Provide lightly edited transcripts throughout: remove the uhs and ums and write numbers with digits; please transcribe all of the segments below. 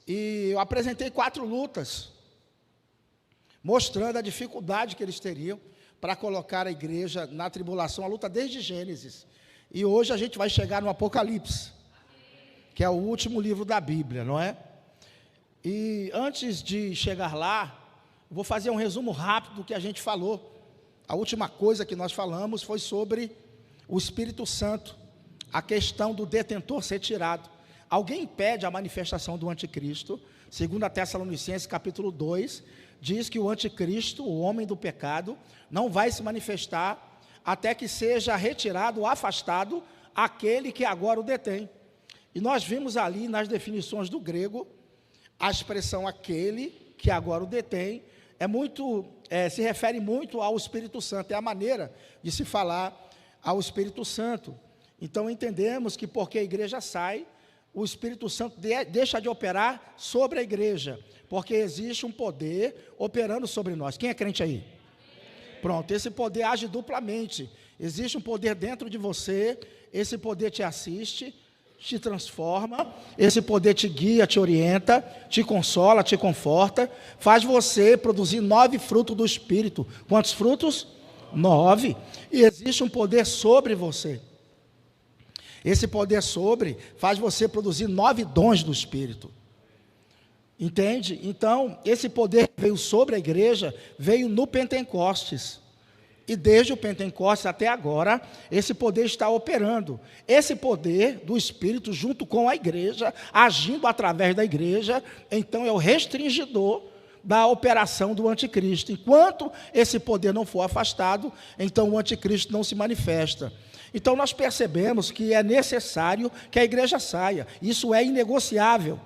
E eu apresentei 4 lutas, mostrando a dificuldade que eles teriam para colocar a igreja na tribulação, a luta desde Gênesis. E hoje a gente vai chegar no Apocalipse, que é o último livro da Bíblia, não é? E antes de chegar lá, vou fazer um resumo rápido do que a gente falou. A última coisa que nós falamos foi sobre o Espírito Santo, a questão do detentor ser tirado. Alguém impede a manifestação do anticristo. Segundo Tessalonicenses capítulo 2, diz que o anticristo, o homem do pecado, não vai se manifestar até que seja retirado, afastado, aquele que agora o detém. E nós vimos ali nas definições do grego, a expressão aquele que agora o detém, se refere muito ao Espírito Santo, é a maneira de se falar ao Espírito Santo. Então entendemos que porque a igreja sai, o Espírito Santo deixa de operar sobre a igreja, porque existe um poder operando sobre nós. Quem é crente aí? Pronto, esse poder age duplamente. Existe um poder dentro de você, esse poder te assiste, te transforma, esse poder te guia, te orienta, te consola, te conforta, faz você produzir 9 frutos do Espírito. Quantos frutos? 9. E existe um poder sobre você. Esse poder sobre faz você produzir 9 dons do Espírito. Entende? Então, esse poder que veio sobre a igreja, veio no Pentecostes. E desde o Pentecostes até agora, esse poder está operando. Esse poder do Espírito, junto com a igreja, agindo através da igreja, então é o restringidor da operação do anticristo. Enquanto esse poder não for afastado, então o anticristo não se manifesta. Então nós percebemos que é necessário que a igreja saia. Isso é inegociável.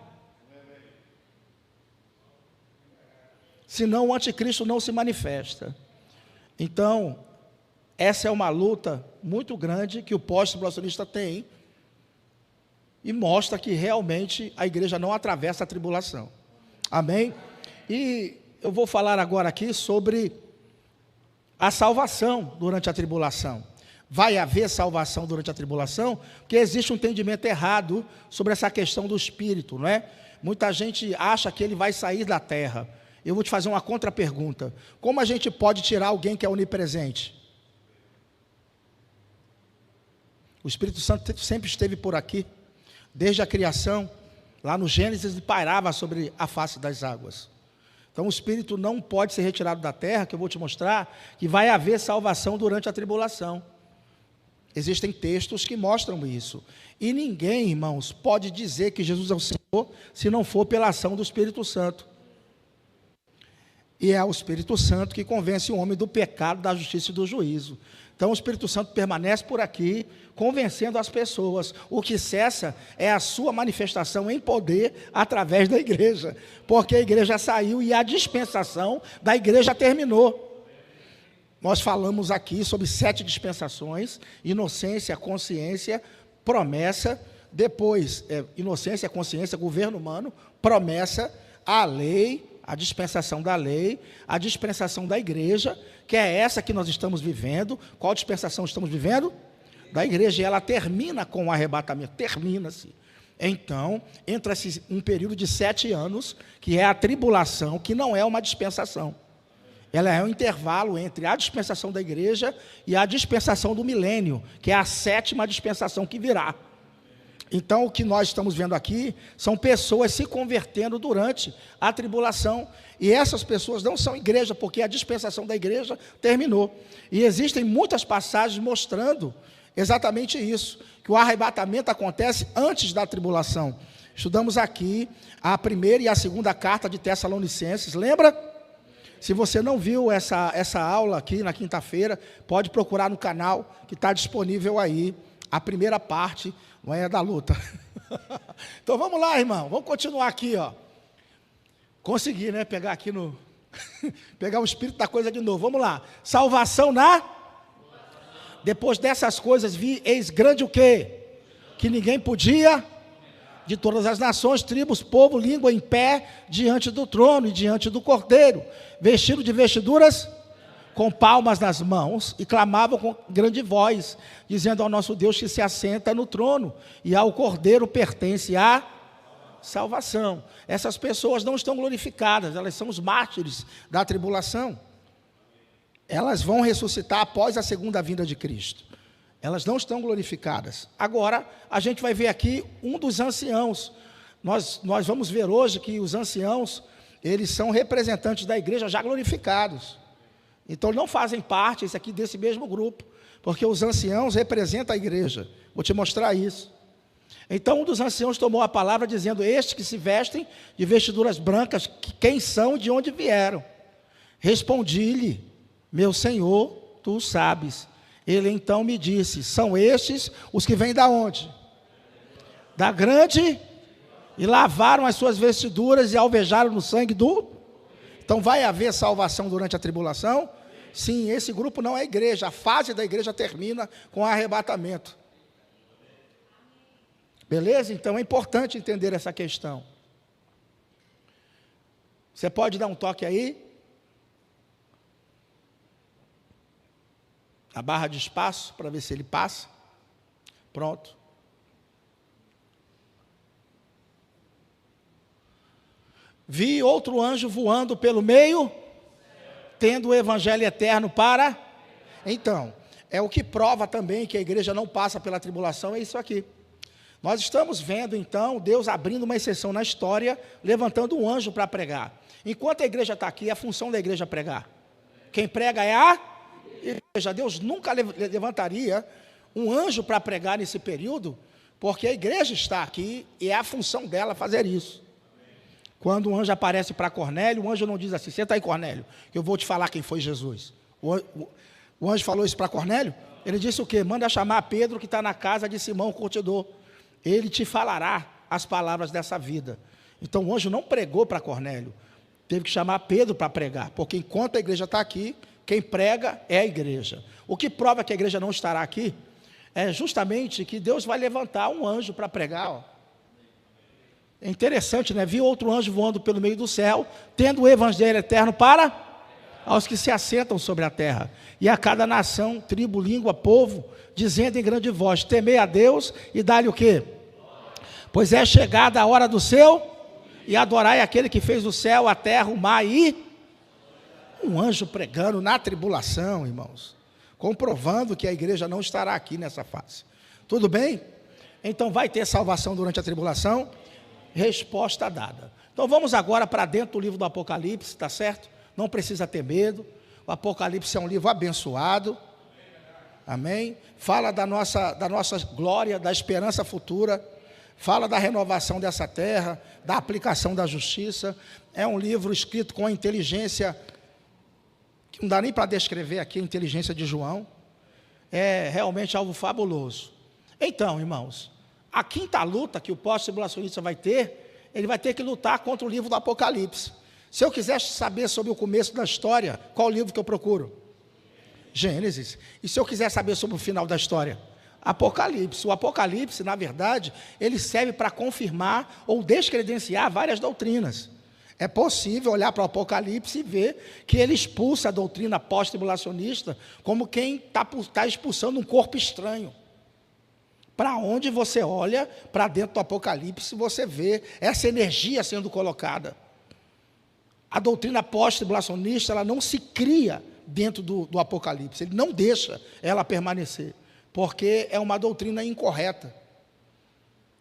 Senão o anticristo não se manifesta. Então, essa é uma luta muito grande que o pós-tribulacionista tem e mostra que realmente a igreja não atravessa a tribulação. Amém? E eu vou falar agora aqui sobre a salvação durante a tribulação. Vai haver salvação durante a tribulação? Porque existe um entendimento errado sobre essa questão do Espírito, não é? Muita gente acha que ele vai sair da terra. Eu vou te fazer uma contra-pergunta. Como a gente pode tirar alguém que é onipresente? O Espírito Santo sempre esteve por aqui, desde a criação, lá no Gênesis, ele pairava sobre a face das águas. Então o Espírito não pode ser retirado da terra, que eu vou te mostrar, que vai haver salvação durante a tribulação. Existem textos que mostram isso. E ninguém, irmãos, pode dizer que Jesus é o Senhor, se não for pela ação do Espírito Santo. E é o Espírito Santo que convence o homem do pecado, da justiça e do juízo. Então o Espírito Santo permanece por aqui, convencendo as pessoas. O que cessa é a sua manifestação em poder através da igreja. Porque a igreja saiu e a dispensação da igreja terminou. Nós falamos aqui sobre 7 dispensações: inocência, consciência, promessa, depois inocência, consciência, governo humano, promessa, a lei, a dispensação da lei, a dispensação da igreja, que é essa que nós estamos vivendo. Qual dispensação estamos vivendo? Da igreja. E ela termina com o arrebatamento, termina-se. Então, entra-se um período de 7 anos, que é a tribulação, que não é uma dispensação. Ela é um intervalo entre a dispensação da igreja e a dispensação do milênio, que é a 7ª dispensação que virá. Então, o que nós estamos vendo aqui são pessoas se convertendo durante a tribulação. E essas pessoas não são igreja, porque a dispensação da igreja terminou. E existem muitas passagens mostrando exatamente isso, que o arrebatamento acontece antes da tribulação. Estudamos aqui a 1ª e a 2ª carta de Tessalonicenses, lembra? Se você não viu essa aula aqui na quinta-feira, pode procurar no canal, que está disponível aí, a primeira parte, não é, da luta. Então vamos lá, irmão, vamos continuar aqui, ó. Consegui, né, pegar aqui no... pegar o espírito da coisa de novo, vamos lá. Salvação na... Depois dessas coisas vi, eis grande o quê? Que ninguém podia... de todas as nações, tribos, povo, língua, em pé, diante do trono e diante do Cordeiro, vestido de vestiduras, com palmas nas mãos, e clamavam com grande voz, dizendo ao nosso Deus que se assenta no trono, e ao Cordeiro pertence a salvação. Essas pessoas não estão glorificadas, elas são os mártires da tribulação. Elas vão ressuscitar após a segunda vinda de Cristo. Elas não estão glorificadas. Agora, a gente vai ver aqui um dos anciãos. Nós vamos ver hoje que os anciãos, eles são representantes da igreja já glorificados. Então, não fazem parte, esse aqui, desse mesmo grupo, porque os anciãos representam a igreja. Vou te mostrar isso. Então, um dos anciãos tomou a palavra dizendo: estes que se vestem de vestiduras brancas, quem são e de onde vieram? Respondi-lhe: meu Senhor, tu o sabes. Ele então me disse: são estes os que vêm da onde? Da grande, e lavaram as suas vestiduras e alvejaram no sangue do... Então vai haver salvação durante a tribulação? Sim, esse grupo não é igreja, a fase da igreja termina com o arrebatamento. Beleza? Então é importante entender essa questão. Você pode dar um toque aí? A barra de espaço, para ver se ele passa. Pronto. Vi outro anjo voando pelo meio, tendo o evangelho eterno para... Então, é o que prova também que a igreja não passa pela tribulação, é isso aqui. Nós estamos vendo, então, Deus abrindo uma exceção na história, levantando um anjo para pregar. Enquanto a igreja está aqui, é a função da igreja pregar. Quem prega é a igreja. Deus nunca levantaria um anjo para pregar nesse período, porque a igreja está aqui e é a função dela fazer isso. Quando o anjo aparece para Cornélio, o anjo não diz assim: senta aí, Cornélio, que eu vou te falar quem foi Jesus. O anjo falou isso para Cornélio? Ele disse o quê? Manda chamar Pedro, que está na casa de Simão, o curtidor. Ele te falará as palavras dessa vida. Então o anjo não pregou para Cornélio, teve que chamar Pedro para pregar, porque enquanto a igreja está aqui, quem prega é a igreja. O que prova que a igreja não estará aqui é justamente que Deus vai levantar um anjo para pregar. Ó. É interessante, né? Vi outro anjo voando pelo meio do céu, tendo o evangelho eterno para aos que se assentam sobre a terra, e a cada nação, tribo, língua, povo, dizendo em grande voz: temei a Deus e dá-lhe o quê? Pois é chegada a hora do seu, e adorai aquele que fez o céu, a terra, o mar e... Um anjo pregando na tribulação, irmãos, comprovando que a igreja não estará aqui nessa fase. Tudo bem? Então vai ter salvação durante a tribulação? Resposta dada. Então vamos agora para dentro do livro do Apocalipse, tá certo? Não precisa ter medo. O Apocalipse é um livro abençoado. Amém? Fala da nossa glória, da esperança futura. Fala da renovação dessa terra, da aplicação da justiça. É um livro escrito com a inteligência, que não dá nem para descrever aqui, a inteligência de João. É realmente algo fabuloso. Então, irmãos, a quinta luta que o pós-tribulacionista vai ter, ele vai ter que lutar contra o livro do Apocalipse. Se eu quiser saber sobre o começo da história, qual livro que eu procuro? Gênesis. E se eu quiser saber sobre o final da história? Apocalipse. O Apocalipse, na verdade, ele serve para confirmar ou descredenciar várias doutrinas. É possível olhar para o Apocalipse e ver que ele expulsa a doutrina pós-tribulacionista como quem está expulsando um corpo estranho. Para onde você olha, para dentro do Apocalipse, você vê essa energia sendo colocada. A doutrina pós-tribulacionista, ela não se cria dentro do Apocalipse, ele não deixa ela permanecer, porque é uma doutrina incorreta.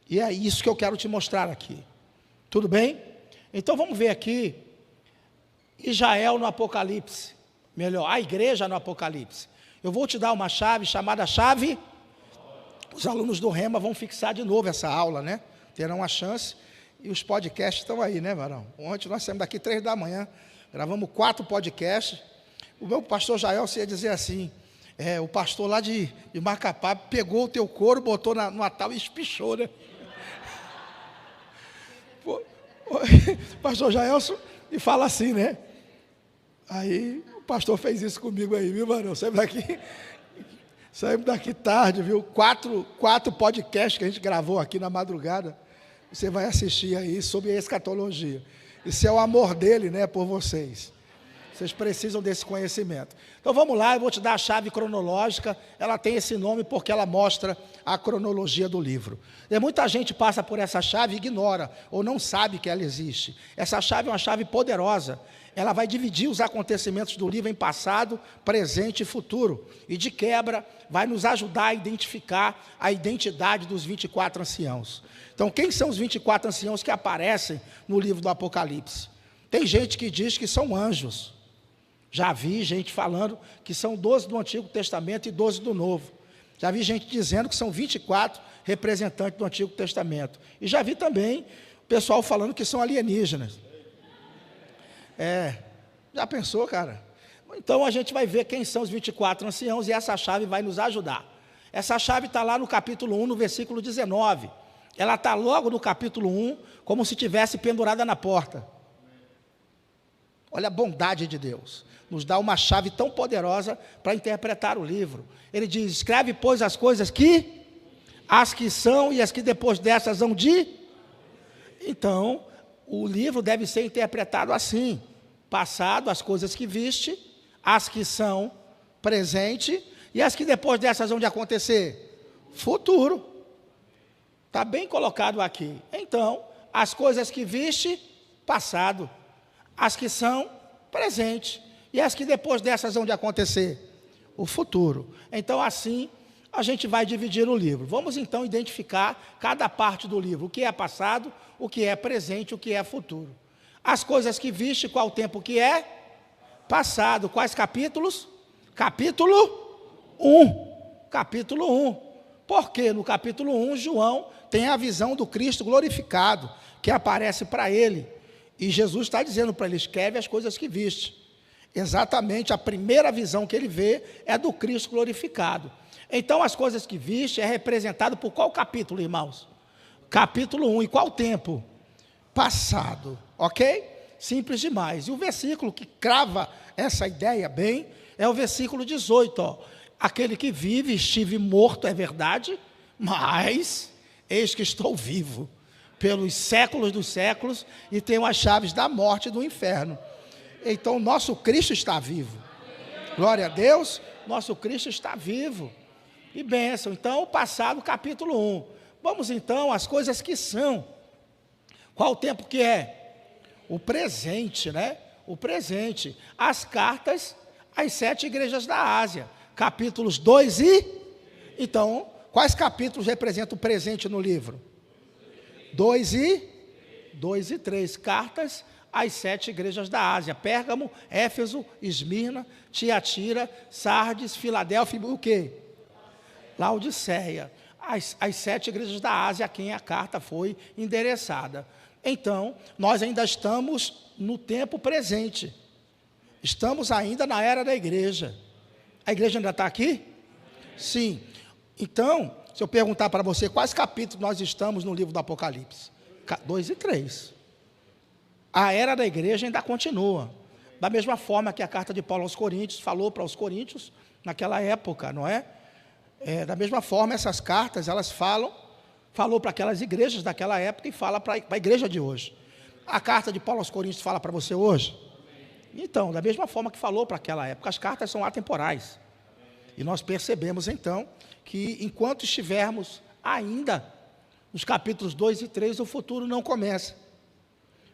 E é isso que eu quero te mostrar aqui. Tudo bem? Então vamos ver aqui, Israel no Apocalipse, melhor, a igreja no Apocalipse. Eu vou te dar uma chave chamada chave... Os alunos do Rema vão fixar de novo essa aula, né? Terão a chance. E os podcasts estão aí, né, varão? Ontem nós saímos daqui 3 da manhã, gravamos 4 podcasts. O meu pastor Jael ia dizer assim: o pastor lá de Macapá pegou o teu couro, botou no Natal e espichou, né? Pastor Jaelson, e fala assim, né? Aí o pastor fez isso comigo aí, viu, varão? Saímos daqui tarde, viu? 4 podcasts que a gente gravou aqui na madrugada. Você vai assistir aí sobre a escatologia. Isso é o amor dele, né, por vocês. Vocês precisam desse conhecimento. Então vamos lá, eu vou te dar a chave cronológica. Ela tem esse nome porque ela mostra a cronologia do livro. E muita gente passa por essa chave e ignora, ou não sabe que ela existe. Essa chave é uma chave poderosa. Ela vai dividir os acontecimentos do livro em passado, presente e futuro. E de quebra, vai nos ajudar a identificar a identidade dos 24 anciãos. Então, quem são os 24 anciãos que aparecem no livro do Apocalipse? Tem gente que diz que são anjos. Já vi gente falando que são 12 do Antigo Testamento e 12 do Novo. Já vi gente dizendo que são 24 representantes do Antigo Testamento. E já vi também o pessoal falando que são alienígenas. Já pensou, cara? Então a gente vai ver quem são os 24 anciãos e essa chave vai nos ajudar. Essa chave está lá no capítulo 1, no versículo 19. Ela está logo no capítulo 1, como se tivesse pendurada na porta. Olha a bondade de Deus. Nos dá uma chave tão poderosa para interpretar o livro. Ele diz: escreve, pois, as coisas as que são e as que depois dessas hão de. Então, o livro deve ser interpretado assim: passado, as coisas que viste, as que são, presente, e as que depois dessas hão de acontecer, futuro. Está bem colocado aqui. Então, as coisas que viste, passado, as que são, presente, e as que depois dessas hão de acontecer, o futuro. Então, assim, a gente vai dividir o livro. Vamos, então, identificar cada parte do livro, o que é passado, o que é presente, o que é futuro. As coisas que viste, qual tempo que é? Passado. Quais capítulos? Capítulo 1. Capítulo 1. Porque no capítulo 1, João tem a visão do Cristo glorificado, que aparece para ele. E Jesus está dizendo para ele: escreve as coisas que viste. Exatamente, a primeira visão que ele vê é do Cristo glorificado. Então, as coisas que viste é representado por qual capítulo, irmãos? Capítulo 1. E qual tempo? Passado. Ok? Simples demais. E o versículo que crava essa ideia bem é o versículo 18. Ó. Aquele que vive, estive morto, é verdade, mas eis que estou vivo pelos séculos dos séculos e tenho as chaves da morte e do inferno. Então, nosso Cristo está vivo. Glória a Deus, nosso Cristo está vivo. E bênção. Então, passado, capítulo 1. Vamos, então, às coisas que são. Qual o tempo que é? O presente, né? O presente. As cartas às 7 igrejas da Ásia. Capítulos 2 e... Então, quais capítulos representam o presente no livro? 2 e 3. Cartas às 7 igrejas da Ásia: Pérgamo, Éfeso, Esmirna, Tiatira, Sardes, Filadélfia e o quê? Laodiceia. As 7 igrejas da Ásia a quem a carta foi endereçada. Então, nós ainda estamos no tempo presente. Estamos ainda na era da igreja. A igreja ainda está aqui? Sim. Então, se eu perguntar para você quais capítulos nós estamos no livro do Apocalipse? 2 e 3. A era da igreja ainda continua. Da mesma forma que a carta de Paulo aos Coríntios falou para os coríntios naquela época, não é? Da mesma forma, essas cartas, elas falou para aquelas igrejas daquela época e fala para a igreja de hoje. A carta de Paulo aos Coríntios fala para você hoje? Então, da mesma forma que falou para aquela época, as cartas são atemporais. E nós percebemos, então, que enquanto estivermos ainda nos capítulos 2 e 3, o futuro não começa.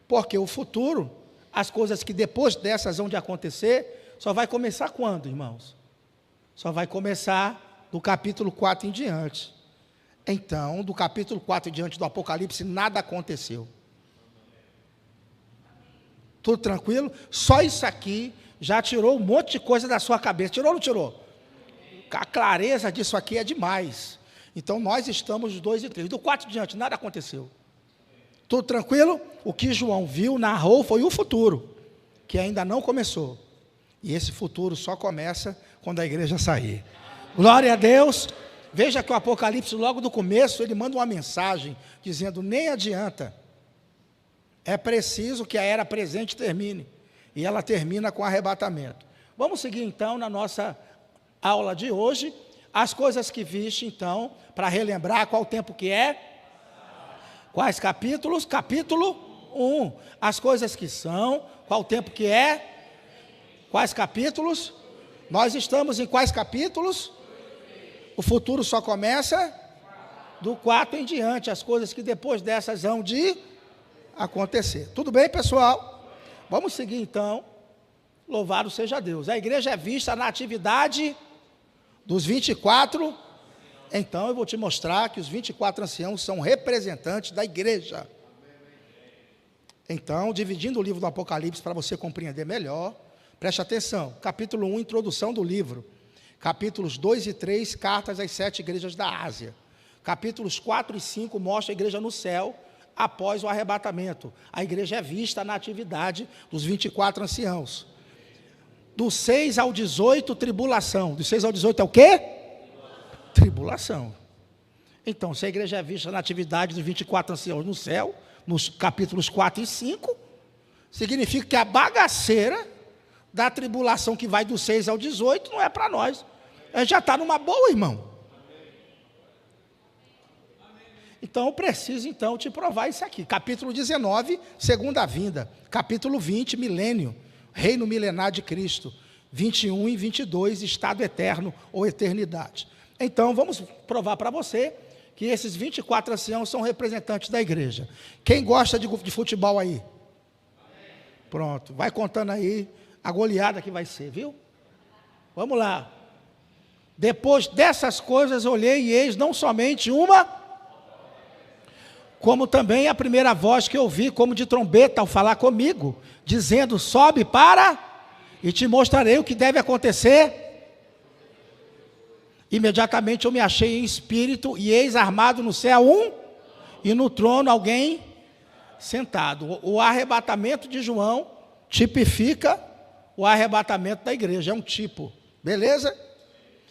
Porque o futuro, as coisas que depois dessas vão de acontecer, só vai começar quando, irmãos? Só vai começar do capítulo 4 em diante. Então, do capítulo 4 em diante do Apocalipse, nada aconteceu. Tudo tranquilo? Só isso aqui já tirou um monte de coisa da sua cabeça. Tirou ou não tirou? A clareza disso aqui é demais. Então, nós estamos dos 2 e 3. Do 4 em diante, nada aconteceu. Tudo tranquilo? O que João viu, narrou, foi o futuro, que ainda não começou. E esse futuro só começa quando a igreja sair. Glória a Deus. Veja que o Apocalipse, logo do começo, ele manda uma mensagem, dizendo: nem adianta. É preciso que a era presente termine. E ela termina com arrebatamento. Vamos seguir, então, na nossa aula de hoje, as coisas que viste, então, para relembrar qual o tempo que é. Quais capítulos? Capítulo 1. As coisas que são, qual o tempo que é? Quais capítulos? Nós estamos em quais capítulos? O futuro só começa do 4 em diante, as coisas que depois dessas hão de acontecer. Tudo bem, pessoal? Vamos seguir então. Louvado seja Deus. A igreja é vista na atividade dos 24. Então eu vou te mostrar que os 24 anciãos são representantes da igreja. Então, dividindo o livro do Apocalipse para você compreender melhor, preste atenção. Capítulo 1, introdução do livro. Capítulos 2 e 3, cartas às 7 igrejas da Ásia. Capítulos 4 e 5 mostra a igreja no céu após o arrebatamento. A igreja é vista na atividade dos 24 anciãos. Do 6 ao 18, tribulação. Do 6 ao 18 é o quê? Tribulação. Então, se a igreja é vista na atividade dos 24 anciãos no céu, nos capítulos 4 e 5, significa que a bagaceira da tribulação que vai do 6 ao 18 não é para nós. A gente já está numa boa, irmão. Então, eu preciso, então, te provar isso aqui. Capítulo 19, segunda vinda. Capítulo 20, milênio, reino milenar de Cristo. 21 e 22, estado eterno ou eternidade. Então, vamos provar para você que esses 24 anciãos são representantes da igreja. Quem gosta de futebol aí? Pronto, vai contando aí a goleada que vai ser, viu? Vamos lá. Depois dessas coisas, olhei e eis não somente uma, como também a primeira voz que ouvi, como de trombeta, ao falar comigo, dizendo, sobe para, e te mostrarei o que deve acontecer. Imediatamente eu me achei em espírito, e eis armado no céu e no trono alguém sentado. O arrebatamento de João tipifica o arrebatamento da igreja, é um tipo, beleza?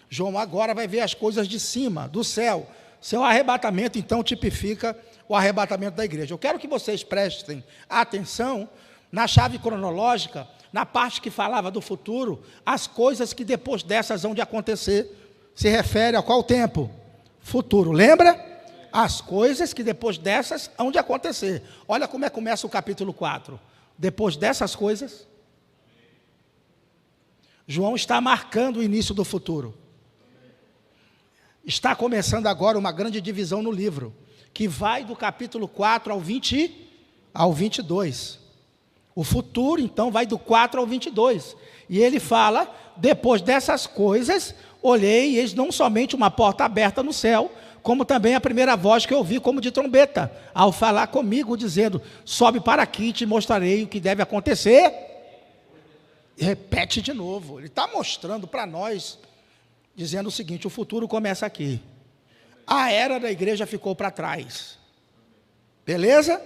João agora vai ver as coisas de cima, do céu. Seu arrebatamento, então, tipifica o arrebatamento da igreja. Eu quero que vocês prestem atenção na chave cronológica, na parte que falava do futuro, as coisas que depois dessas hão de acontecer. Se refere a qual tempo? Futuro. Lembra? As coisas que depois dessas hão de acontecer. Olha como é que começa o capítulo 4. Depois dessas coisas, João está marcando o início do futuro. Está começando agora uma grande divisão no livro, que vai do capítulo 4 ao 22. O futuro, então, vai do 4 ao 22. E ele fala, depois dessas coisas, olhei e eis não somente uma porta aberta no céu, como também a primeira voz que eu ouvi como de trombeta, ao falar comigo, dizendo, sobe para aqui e te mostrarei o que deve acontecer. E repete de novo, ele está mostrando para nós, dizendo o seguinte, o futuro começa aqui. A era da igreja ficou para trás. Beleza?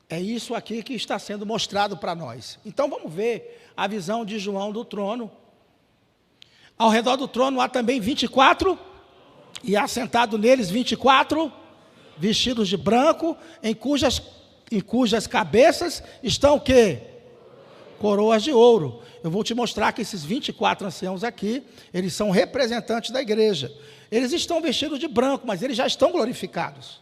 É isso aqui que está sendo mostrado para nós. Então vamos ver a visão de João do trono. Ao redor do trono há também 24, e assentado neles 24, vestidos de branco, em cujas cabeças estão o quê? Coroas de ouro. Eu vou te mostrar que esses 24 anciãos aqui, eles são representantes da igreja. Eles estão vestidos de branco, mas eles já estão glorificados.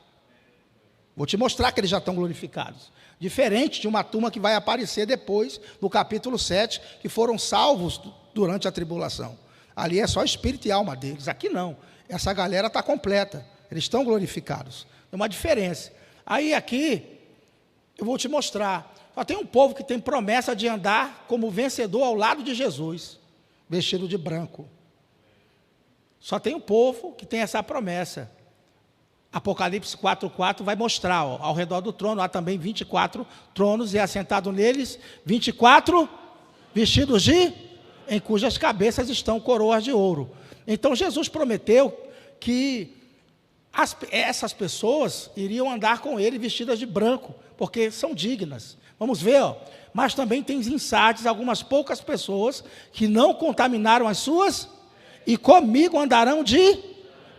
Vou te mostrar que eles já estão glorificados. Diferente de uma turma que vai aparecer depois, no capítulo 7, que foram salvos durante a tribulação. Ali é só espírito e alma deles. Aqui não. Essa galera está completa. Eles estão glorificados. Tem uma diferença. Aí aqui, eu vou te mostrar. Só tem um povo que tem promessa de andar como vencedor ao lado de Jesus, vestido de branco. Só tem um povo que tem essa promessa. Apocalipse 4:4 vai mostrar, ó, ao redor do trono há também 24 tronos e assentado neles 24 vestidos em cujas cabeças estão coroas de ouro. Então Jesus prometeu que essas pessoas iriam andar com ele vestidas de branco, porque são dignas. Vamos ver, ó. Mas também tem insights, algumas poucas pessoas que não contaminaram as suas, e comigo andarão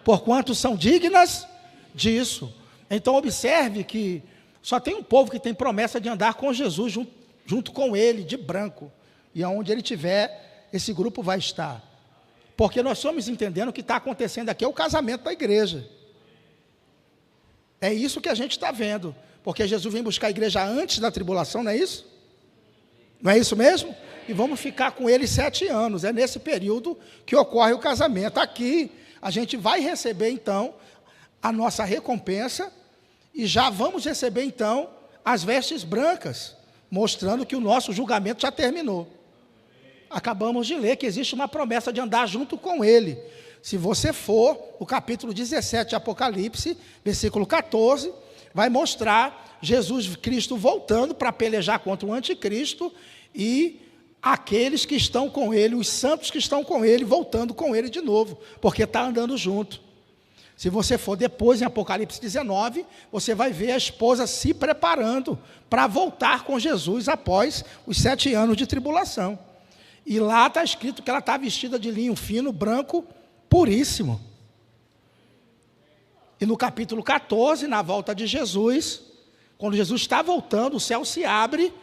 porquanto são dignas disso. Então observe que só tem um povo que tem promessa de andar com Jesus junto com ele, de branco. E aonde ele estiver, esse grupo vai estar. Porque nós estamos entendendo que está acontecendo aqui é o casamento da igreja. É isso que a gente está vendo. Porque Jesus vem buscar a igreja antes da tribulação, não é isso? Não é isso mesmo? e vamos ficar com ele 7 anos. É nesse período que ocorre o casamento. Aqui, a gente vai receber, então, a nossa recompensa, e já vamos receber, então, as vestes brancas, mostrando que o nosso julgamento já terminou. Acabamos de ler que existe uma promessa de andar junto com ele. Se você for, o capítulo 17 de Apocalipse, versículo 14, vai mostrar Jesus Cristo voltando para pelejar contra o anticristo e aqueles que estão com ele, os santos que estão com ele, voltando com ele de novo, porque está andando junto. Se você for depois, em Apocalipse 19, você vai ver a esposa se preparando para voltar com Jesus após os 7 anos de tribulação. E lá está escrito que ela está vestida de linho fino, branco, puríssimo. E no capítulo 14, na volta de Jesus, quando Jesus está voltando, o céu se abre,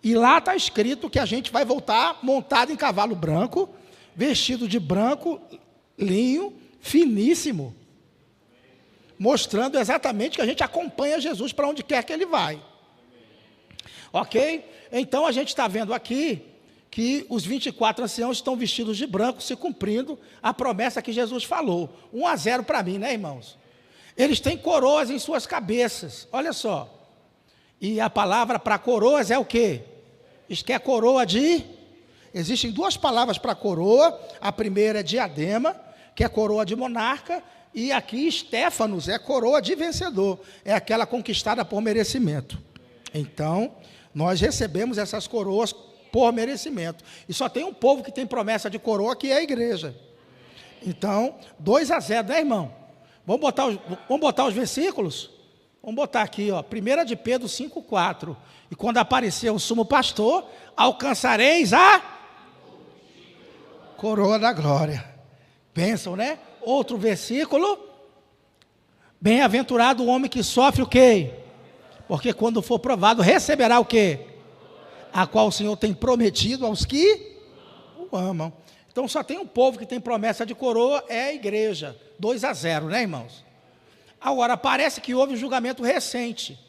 e lá está escrito que a gente vai voltar montado em cavalo branco, vestido de branco, linho, finíssimo, mostrando exatamente que a gente acompanha Jesus para onde quer que ele vai. Ok? Então a gente está vendo aqui que os 24 anciãos estão vestidos de branco, se cumprindo a promessa que Jesus falou. 1-0 para mim, né, irmãos? Eles têm coroas em suas cabeças, olha só. E a palavra para coroas é o quê? Isso que é coroa de... Existem 2 palavras para coroa. A primeira é diadema, que é coroa de monarca, e aqui Stéfanos é coroa de vencedor, é aquela conquistada por merecimento. Então, nós recebemos essas coroas por merecimento. E só tem um povo que tem promessa de coroa, que é a igreja. Então, 2-0, né, irmão? Vamos botar os versículos? Vamos botar aqui, ó, 1 de Pedro 5,4. E quando aparecer o sumo pastor, alcançareis a coroa da glória. Pensam, né? Outro versículo. Bem-aventurado o homem que sofre o quê? Porque quando for provado, receberá o quê? A qual o Senhor tem prometido aos que o amam. Então só tem um povo que tem promessa de coroa, é a igreja. 2-0, né, irmãos? Agora, parece que houve um julgamento recente,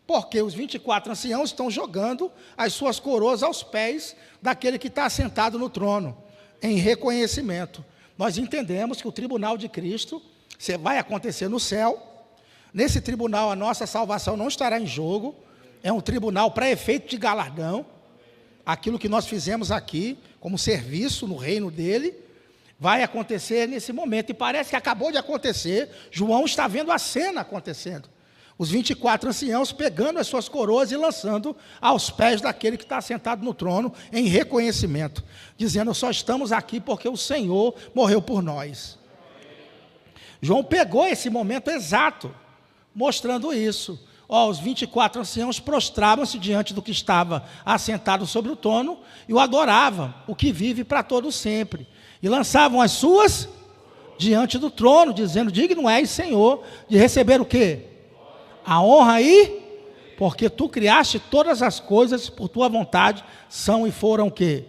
porque os 24 anciãos estão jogando as suas coroas aos pés daquele que está assentado no trono, em reconhecimento. Nós entendemos que o tribunal de Cristo vai acontecer no céu. Nesse tribunal a nossa salvação não estará em jogo. É um tribunal para efeito de galardão. Aquilo que nós fizemos aqui, como serviço no reino dele, vai acontecer nesse momento. E parece que acabou de acontecer. João está vendo a cena acontecendo. Os 24 anciãos pegando as suas coroas e lançando aos pés daquele que está sentado no trono, em reconhecimento, dizendo: só estamos aqui porque o Senhor morreu por nós. João pegou esse momento exato, mostrando isso. Os 24 anciãos prostravam-se diante do que estava assentado sobre o trono e o adoravam, o que vive para todo sempre. E lançavam as suas diante do trono, dizendo: digno és, Senhor, de receber o quê? A honra aí, porque tu criaste todas as coisas por tua vontade, são e foram o quê?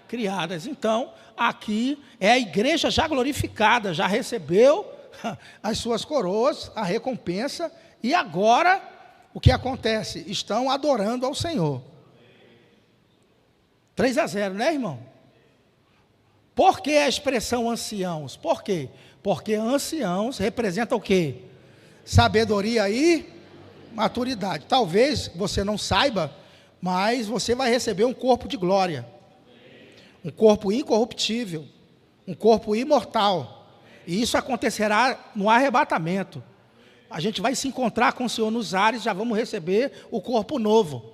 Criadas. Então, aqui é a igreja já glorificada, já recebeu as suas coroas, a recompensa, e agora... o que acontece? Estão adorando ao Senhor. 3-0, né, irmão? Por que a expressão anciãos? Por quê? Porque anciãos representam o quê? Sabedoria e maturidade. Talvez você não saiba, mas você vai receber um corpo de glória. Um corpo incorruptível. Um corpo imortal. E isso acontecerá no arrebatamento. A gente vai se encontrar com o Senhor nos ares, já vamos receber o corpo novo.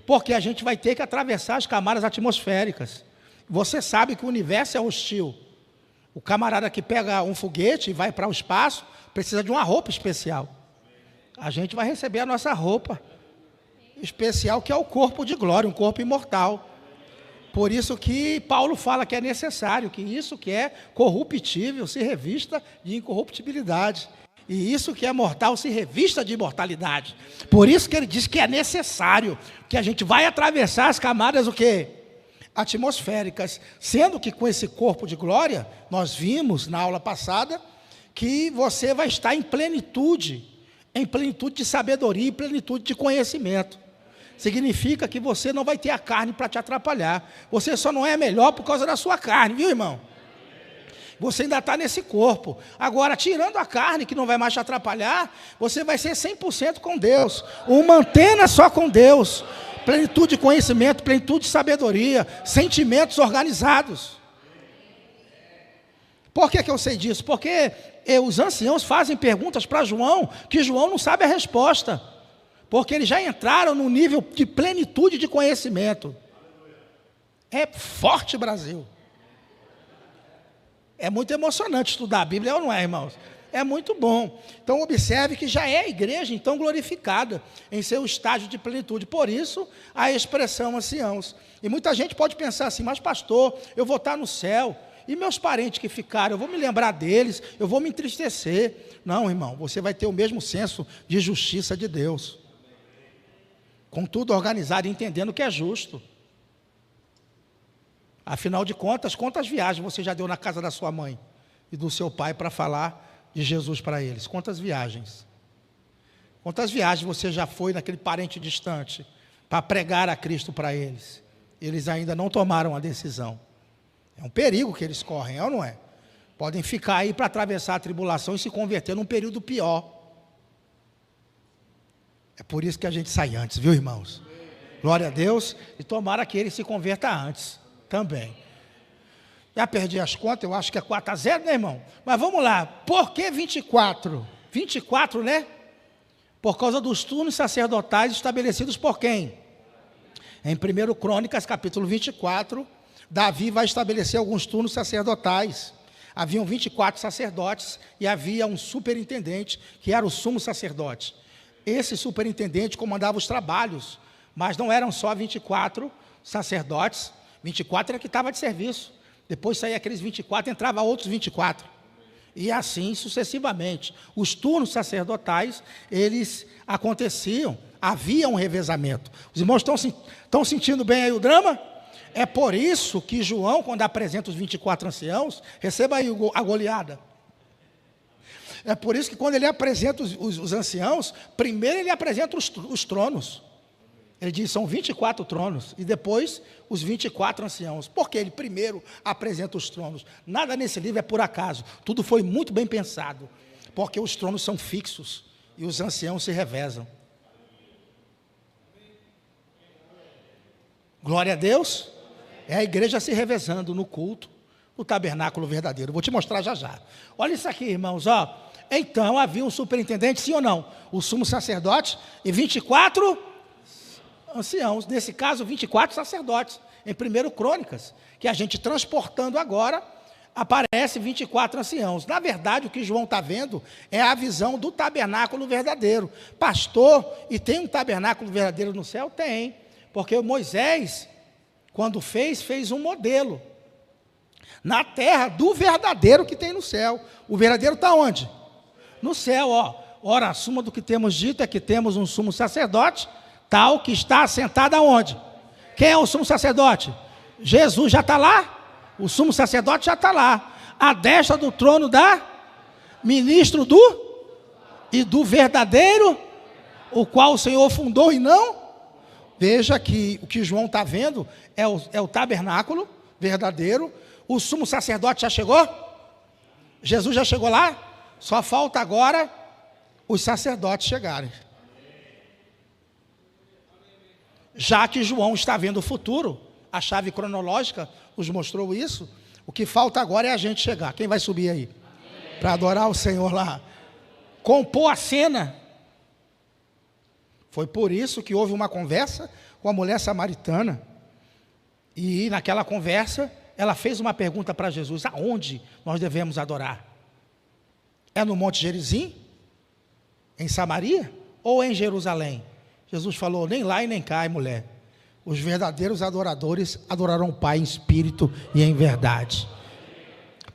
Porque a gente vai ter que atravessar as camadas atmosféricas. Você sabe que o universo é hostil. O camarada que pega um foguete e vai para o espaço, precisa de uma roupa especial. A gente vai receber a nossa roupa especial, que é o corpo de glória, um corpo imortal. Por isso que Paulo fala que é necessário, que isso que é corruptível se revista de incorruptibilidade. E isso que é mortal se revista de imortalidade. Por isso que ele diz que é necessário, que a gente vai atravessar as camadas o quê? Atmosféricas. Sendo que com esse corpo de glória, nós vimos na aula passada, que você vai estar em plenitude de sabedoria e plenitude de conhecimento. significa que você não vai ter a carne para te atrapalhar. Você só não é melhor por causa da sua carne, viu, irmão? Você ainda está nesse corpo. Agora, tirando a carne, que não vai mais te atrapalhar, você vai ser 100% com Deus. Uma antena só com Deus. Plenitude de conhecimento, plenitude de sabedoria, sentimentos organizados. Por que eu sei disso? Porque os anciãos fazem perguntas para João, que João não sabe a resposta. Porque eles já entraram no nível de plenitude de conhecimento. É forte, Brasil. É muito emocionante estudar a Bíblia, não é, irmãos? É muito bom. Então, observe que já é a igreja, então, glorificada em seu estágio de plenitude. Por isso, a expressão anciãos. E muita gente pode pensar assim, mas pastor, eu vou estar no céu, e meus parentes que ficaram, eu vou me lembrar deles, eu vou me entristecer. Não, irmão, você vai ter o mesmo senso de justiça de Deus. Com tudo organizado, entendendo que é justo. Afinal de contas, quantas viagens você já deu na casa da sua mãe e do seu pai para falar de Jesus para eles? Quantas viagens? Quantas viagens você já foi naquele parente distante para pregar a Cristo para eles? Eles ainda não tomaram a decisão. É um perigo que eles correm, é ou não é? Podem ficar aí para atravessar a tribulação e se converter num período pior. É por isso que a gente sai antes, viu, irmãos? Glória a Deus, e tomara que ele se converta antes também. Já perdi as contas, eu acho que é 4-0, né, irmão? Mas vamos lá, por que 24? 24, né? Por causa dos turnos sacerdotais estabelecidos por quem? Em 1 Crônicas, capítulo 24, Davi vai estabelecer alguns turnos sacerdotais. Haviam 24 sacerdotes e havia um superintendente, que era o sumo sacerdote. Esse superintendente comandava os trabalhos, mas não eram só 24 sacerdotes, 24 era que estava de serviço. Depois saía aqueles 24, entrava outros 24. E assim sucessivamente. Os turnos sacerdotais, eles aconteciam, havia um revezamento. Os irmãos estão sentindo bem aí o drama? É por isso que João, quando apresenta os 24 anciãos, receba aí a goleada. É por isso que quando ele apresenta os anciãos, primeiro ele apresenta os tronos. Ele diz, são 24 tronos, e depois os 24 anciãos. Por que ele primeiro apresenta os tronos? Nada nesse livro é por acaso, tudo foi muito bem pensado, porque os tronos são fixos, e os anciãos se revezam. Glória a Deus, é a igreja se revezando no culto, no tabernáculo verdadeiro. Vou te mostrar já já. Olha isso aqui, irmãos, ó. Então havia um superintendente, sim ou não? O sumo sacerdote e 24 anciãos. Nesse caso, 24 sacerdotes. Em 1 Crônicas, que a gente transportando agora, aparece 24 anciãos. Na verdade, o que João está vendo é a visão do tabernáculo verdadeiro. Pastor, e tem um tabernáculo verdadeiro no céu? Tem. Porque Moisés, quando fez um modelo na terra do verdadeiro que tem no céu. O verdadeiro está onde? No céu, ó. Ora, a suma do que temos dito é que temos um sumo sacerdote, tal que está assentado aonde? Quem é o sumo sacerdote? Jesus já está lá? O sumo sacerdote já está lá. À destra do trono da ministro do verdadeiro, o qual o Senhor fundou e não? Veja que o que João está vendo é o tabernáculo verdadeiro. O sumo sacerdote já chegou? Jesus já chegou lá? Só falta agora os sacerdotes chegarem. Já que João está vendo o futuro, a chave cronológica nos mostrou isso, o que falta agora é a gente chegar. Quem vai subir aí? Para adorar o Senhor lá. Compor a cena. Foi por isso que houve uma conversa com a mulher samaritana. E naquela conversa, ela fez uma pergunta para Jesus: aonde nós devemos adorar? É no Monte Gerizim? Em Samaria? Ou em Jerusalém? Jesus falou, nem lá e nem cá, mulher. Os verdadeiros adoradores adorarão o Pai em espírito e em verdade.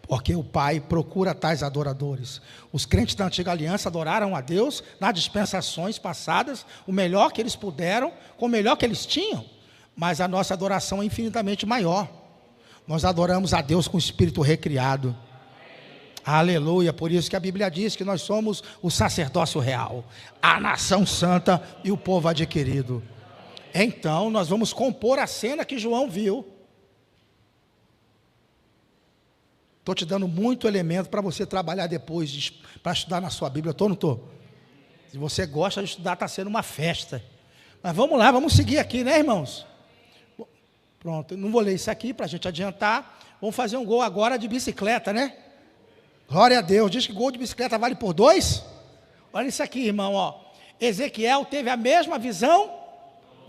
Porque o Pai procura tais adoradores. Os crentes da antiga aliança adoraram a Deus nas dispensações passadas, o melhor que eles puderam, com o melhor que eles tinham. Mas a nossa adoração é infinitamente maior. Nós adoramos a Deus com o espírito recriado. Aleluia, por isso que a Bíblia diz que nós somos o sacerdócio real, a nação santa e o povo adquirido. Então, nós vamos compor a cena que João viu. Estou te dando muito elemento para você trabalhar depois, para estudar na sua Bíblia. Estou ou não estou? Se você gosta de estudar, está sendo uma festa. Mas vamos lá, vamos seguir aqui, né, irmãos? Pronto, eu não vou ler isso aqui para a gente adiantar. Vamos fazer um gol agora de bicicleta, né? Glória a Deus. Diz que gol de bicicleta vale por 2? Olha isso aqui, irmão, ó. Ezequiel teve a mesma visão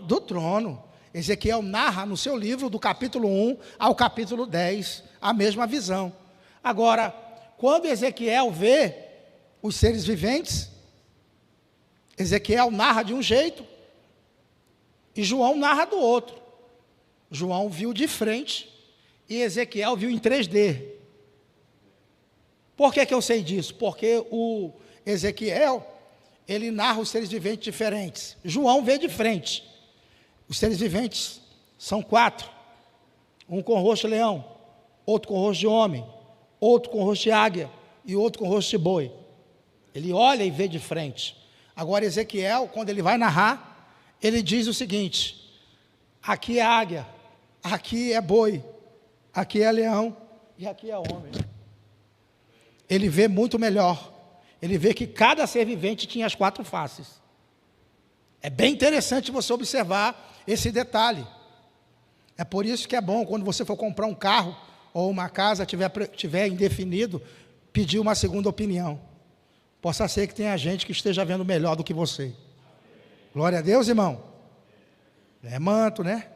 do trono. Ezequiel narra no seu livro, do capítulo 1 ao capítulo 10, a mesma visão. Agora, quando Ezequiel vê os seres viventes, Ezequiel narra de um jeito e João narra do outro. João viu de frente e Ezequiel viu em 3D. Por que eu sei disso? Porque o Ezequiel, ele narra os seres viventes diferentes. João vê de frente. Os seres viventes são 4. Um com rosto de leão, outro com rosto de homem, outro com rosto de águia e outro com rosto de boi. Ele olha e vê de frente. Agora Ezequiel, quando ele vai narrar, ele diz o seguinte: aqui é águia, aqui é boi, aqui é leão e aqui é homem. Ele vê muito melhor. Ele vê que cada ser vivente tinha as 4 faces. É bem interessante você observar esse detalhe. É por isso que é bom, quando você for comprar um carro ou uma casa, tiver indefinido, pedir uma segunda opinião. Possa ser que tenha gente que esteja vendo melhor do que você. Glória a Deus, irmão. É manto, né?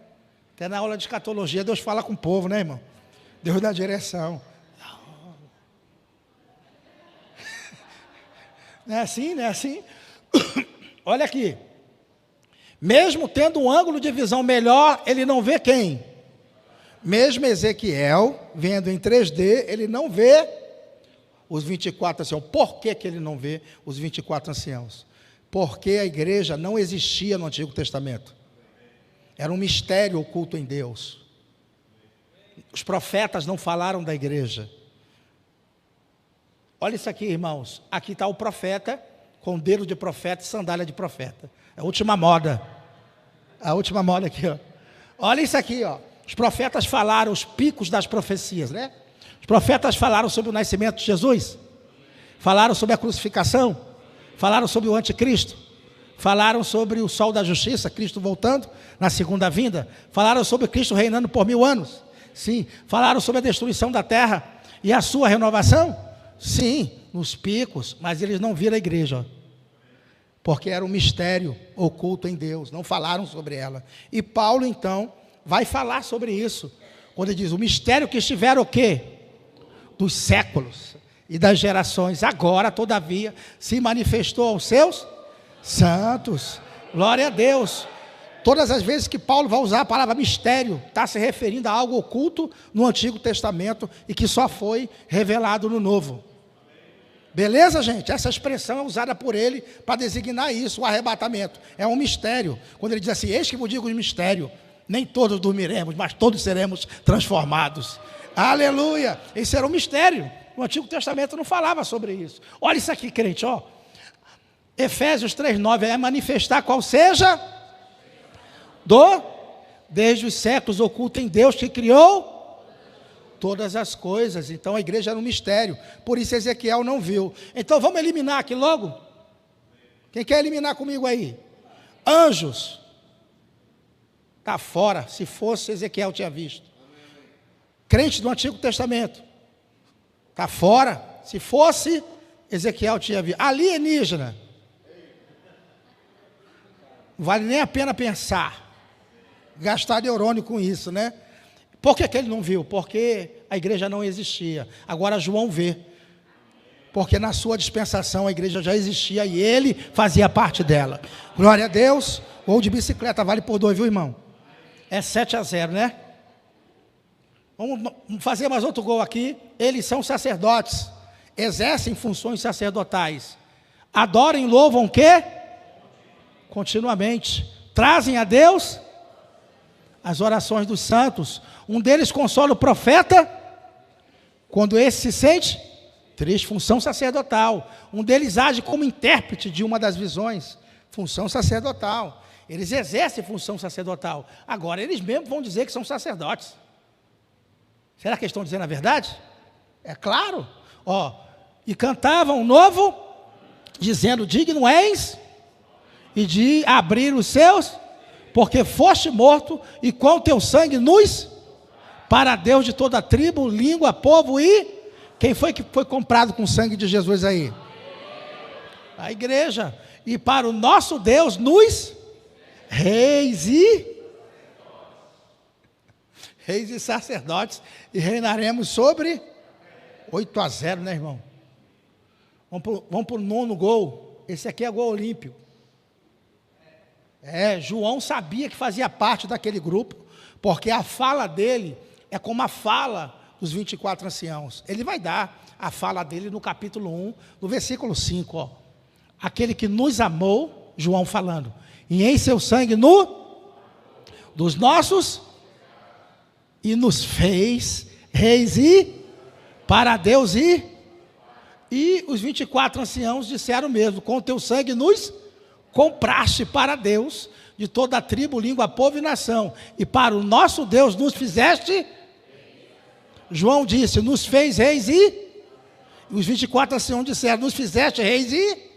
Até na aula de escatologia, Deus fala com o povo, né, irmão? Deus dá direção. Não é assim, não é assim? Olha aqui. Mesmo tendo um ângulo de visão melhor, ele não vê quem? Mesmo Ezequiel, vendo em 3D, ele não vê os 24 anciãos. Por que ele não vê os 24 anciãos? Porque a igreja não existia no Antigo Testamento. Era um mistério oculto em Deus. Os profetas não falaram da igreja. Olha isso aqui, irmãos. Aqui está o profeta, com dedo de profeta e sandália de profeta. É a última moda. A última moda aqui, ó. Olha isso aqui, ó. Os profetas falaram os picos das profecias, né? Os profetas falaram sobre o nascimento de Jesus. Falaram sobre a crucificação. Falaram sobre o anticristo. Falaram sobre o sol da justiça, Cristo voltando na segunda vinda. Falaram sobre Cristo reinando por 1000 anos. Sim. Falaram sobre a destruição da terra e a sua renovação. Sim, nos picos, mas eles não viram a igreja, porque era um mistério oculto em Deus, não falaram sobre ela. E Paulo, então, vai falar sobre isso, quando ele diz, o mistério que estiver o quê? Dos séculos e das gerações, agora, todavia, se manifestou aos seus santos. Glória a Deus. Todas as vezes que Paulo vai usar a palavra mistério, está se referindo a algo oculto no Antigo Testamento e que só foi revelado no Novo. Beleza, gente? Essa expressão é usada por ele para designar isso, o arrebatamento. É um mistério. Quando ele diz assim, eis que vos digo o mistério, nem todos dormiremos, mas todos seremos transformados. Aleluia! Esse era um mistério. O Antigo Testamento não falava sobre isso. Olha isso aqui, crente, ó. Efésios 3:9 é manifestar qual seja desde os séculos oculto em Deus que criou todas as coisas. Então a igreja era um mistério, por isso Ezequiel não viu. Então vamos eliminar aqui logo? Quem quer eliminar comigo aí? Anjos. Está fora, se fosse Ezequiel tinha visto. Crente do Antigo Testamento. Está fora, se fosse Ezequiel tinha visto. Alienígena. Não vale nem a pena pensar. Gastar neurônio com isso, né? Por que ele não viu? Porque a igreja não existia. Agora João vê. Porque na sua dispensação a igreja já existia e ele fazia parte dela. Glória a Deus. Gol de bicicleta vale por 2, viu, irmão? É 7-0, né? Vamos fazer mais outro gol aqui. Eles são sacerdotes. Exercem funções sacerdotais. Adoram e louvam o quê? Continuamente. Trazem a Deus as orações dos santos. Um deles consola o profeta quando esse se sente triste, função sacerdotal. Um deles age como intérprete de uma das visões, Função sacerdotal. Eles exercem função sacerdotal. Agora, eles mesmos vão dizer que são sacerdotes. Será que eles estão dizendo a verdade? É claro. E cantavam um novo, dizendo: digno és, e de abrir os seus, porque foste morto, e com teu sangue nos, para Deus de toda tribo, língua, povo e... Quem foi que foi comprado com o sangue de Jesus aí? A igreja. E para o nosso Deus nos reis e sacerdotes, e reinaremos sobre 8-0, né, irmão? Vamos para o 9º gol. Esse aqui é gol olímpico. João sabia que fazia parte daquele grupo, porque a fala dele é como a fala dos 24 anciãos. Ele vai dar a fala dele no capítulo 1, no versículo 5, aquele que nos amou, João falando, e em seu sangue dos nossos, e nos fez reis e para Deus e os 24 anciãos disseram mesmo: com o teu sangue nos compraste para Deus de toda a tribo, língua, povo e nação, e para o nosso Deus nos fizeste. João disse: nos fez reis e os 24 anciãos disseram: nos fizeste reis e...